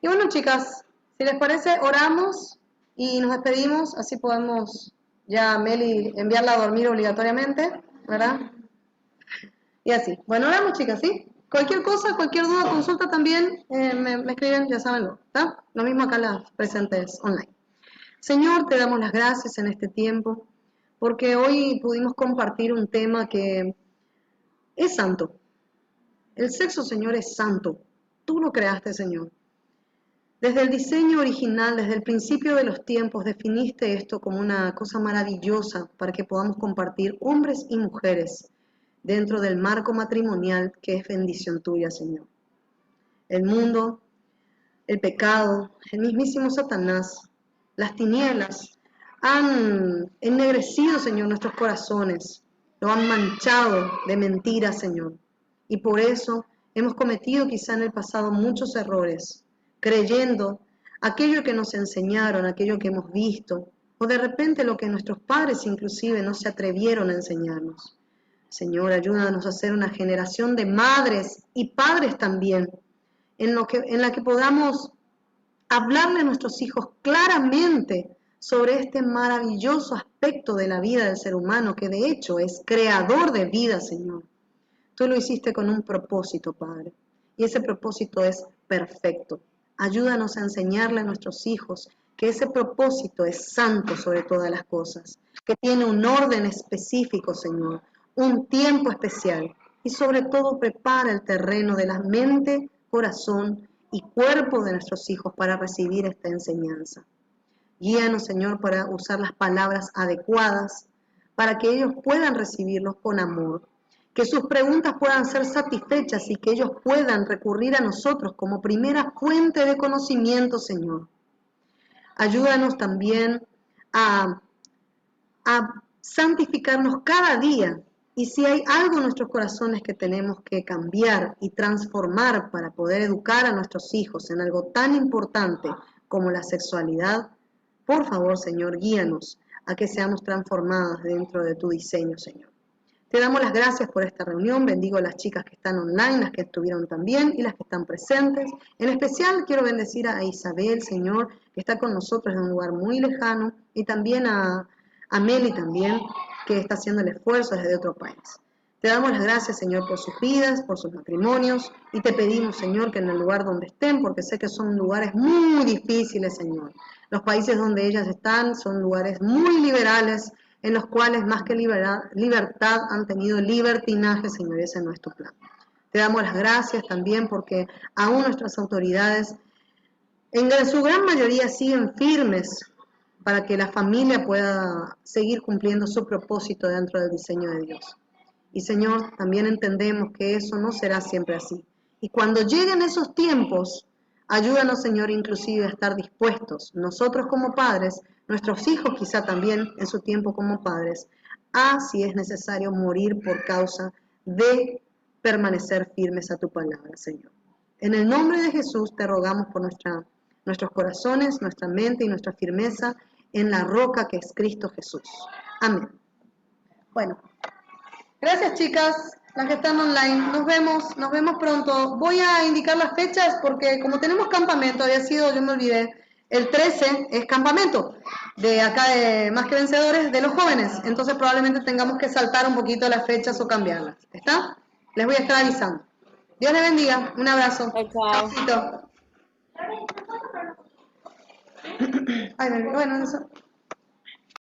Y bueno, chicas, si les parece, oramos y nos despedimos, así podemos ya a Meli enviarla a dormir obligatoriamente, ¿verdad? Y así. Bueno, oramos, chicas, ¿sí? Cualquier cosa, cualquier duda, consulta también, me escriben, ya saben, ¿está? Lo mismo acá las presentes online. Señor, te damos las gracias en este tiempo, porque hoy pudimos compartir un tema que es santo. El sexo, Señor, es santo. Tú lo creaste, Señor. Desde el diseño original, desde el principio de los tiempos, definiste esto como una cosa maravillosa para que podamos compartir hombres y mujeres dentro del marco matrimonial que es bendición tuya, Señor. El mundo, el pecado, el mismísimo Satanás, las tinieblas han ennegrecido, Señor, nuestros corazones, lo han manchado de mentiras, Señor. Y por eso hemos cometido quizá en el pasado muchos errores, creyendo aquello que nos enseñaron, aquello que hemos visto, o de repente lo que nuestros padres inclusive no se atrevieron a enseñarnos. Señor, ayúdanos a ser una generación de madres y padres también, en la que podamos hablarle a nuestros hijos claramente sobre este maravilloso aspecto de la vida del ser humano, que de hecho es creador de vida, Señor. Tú lo hiciste con un propósito, Padre, y ese propósito es perfecto. Ayúdanos a enseñarle a nuestros hijos que ese propósito es santo sobre todas las cosas, que tiene un orden específico, Señor, un tiempo especial, y sobre todo prepara el terreno de la mente, corazón y cuerpo de nuestros hijos para recibir esta enseñanza. Guíanos, Señor, para usar las palabras adecuadas, para que ellos puedan recibirlos con amor, que sus preguntas puedan ser satisfechas y que ellos puedan recurrir a nosotros como primera fuente de conocimiento, Señor. Ayúdanos también a santificarnos cada día, y si hay algo en nuestros corazones que tenemos que cambiar y transformar para poder educar a nuestros hijos en algo tan importante como la sexualidad, por favor, Señor, guíanos a que seamos transformadas dentro de tu diseño, Señor. Te damos las gracias por esta reunión, bendigo a las chicas que están online, las que estuvieron también y las que están presentes. En especial quiero bendecir a Isabel, Señor, que está con nosotros en un lugar muy lejano, y también a Meli también, que está haciendo el esfuerzo desde otro país. Te damos las gracias, Señor, por sus vidas, por sus matrimonios, y te pedimos, Señor, que en el lugar donde estén, porque sé que son lugares muy difíciles, Señor. Los países donde ellas están son lugares muy liberales, en los cuales más que libertad han tenido libertinaje, Señor, ese no es tu plan. Te damos las gracias también porque aún nuestras autoridades, en su gran mayoría, siguen firmes para que la familia pueda seguir cumpliendo su propósito dentro del diseño de Dios. Y Señor, también entendemos que eso no será siempre así. Y cuando lleguen esos tiempos, ayúdanos, Señor, inclusive a estar dispuestos, nosotros como padres, nuestros hijos quizá también en su tiempo como padres, a, si es necesario, morir por causa de permanecer firmes a tu palabra, Señor. En el nombre de Jesús te rogamos por nuestros corazones, nuestra mente y nuestra firmeza en la roca que es Cristo Jesús. Amén. Bueno, gracias, chicas. las que están online. Nos vemos pronto. Voy a indicar las fechas porque como tenemos campamento, había sido, yo me olvidé, el 13 es campamento de acá de Más que Vencedores de los jóvenes. Entonces probablemente tengamos que saltar un poquito las fechas o cambiarlas. ¿Está? Les voy a estar avisando. Dios les bendiga. Un abrazo. Chao, chao. Chaucito. Ay, bueno, eso.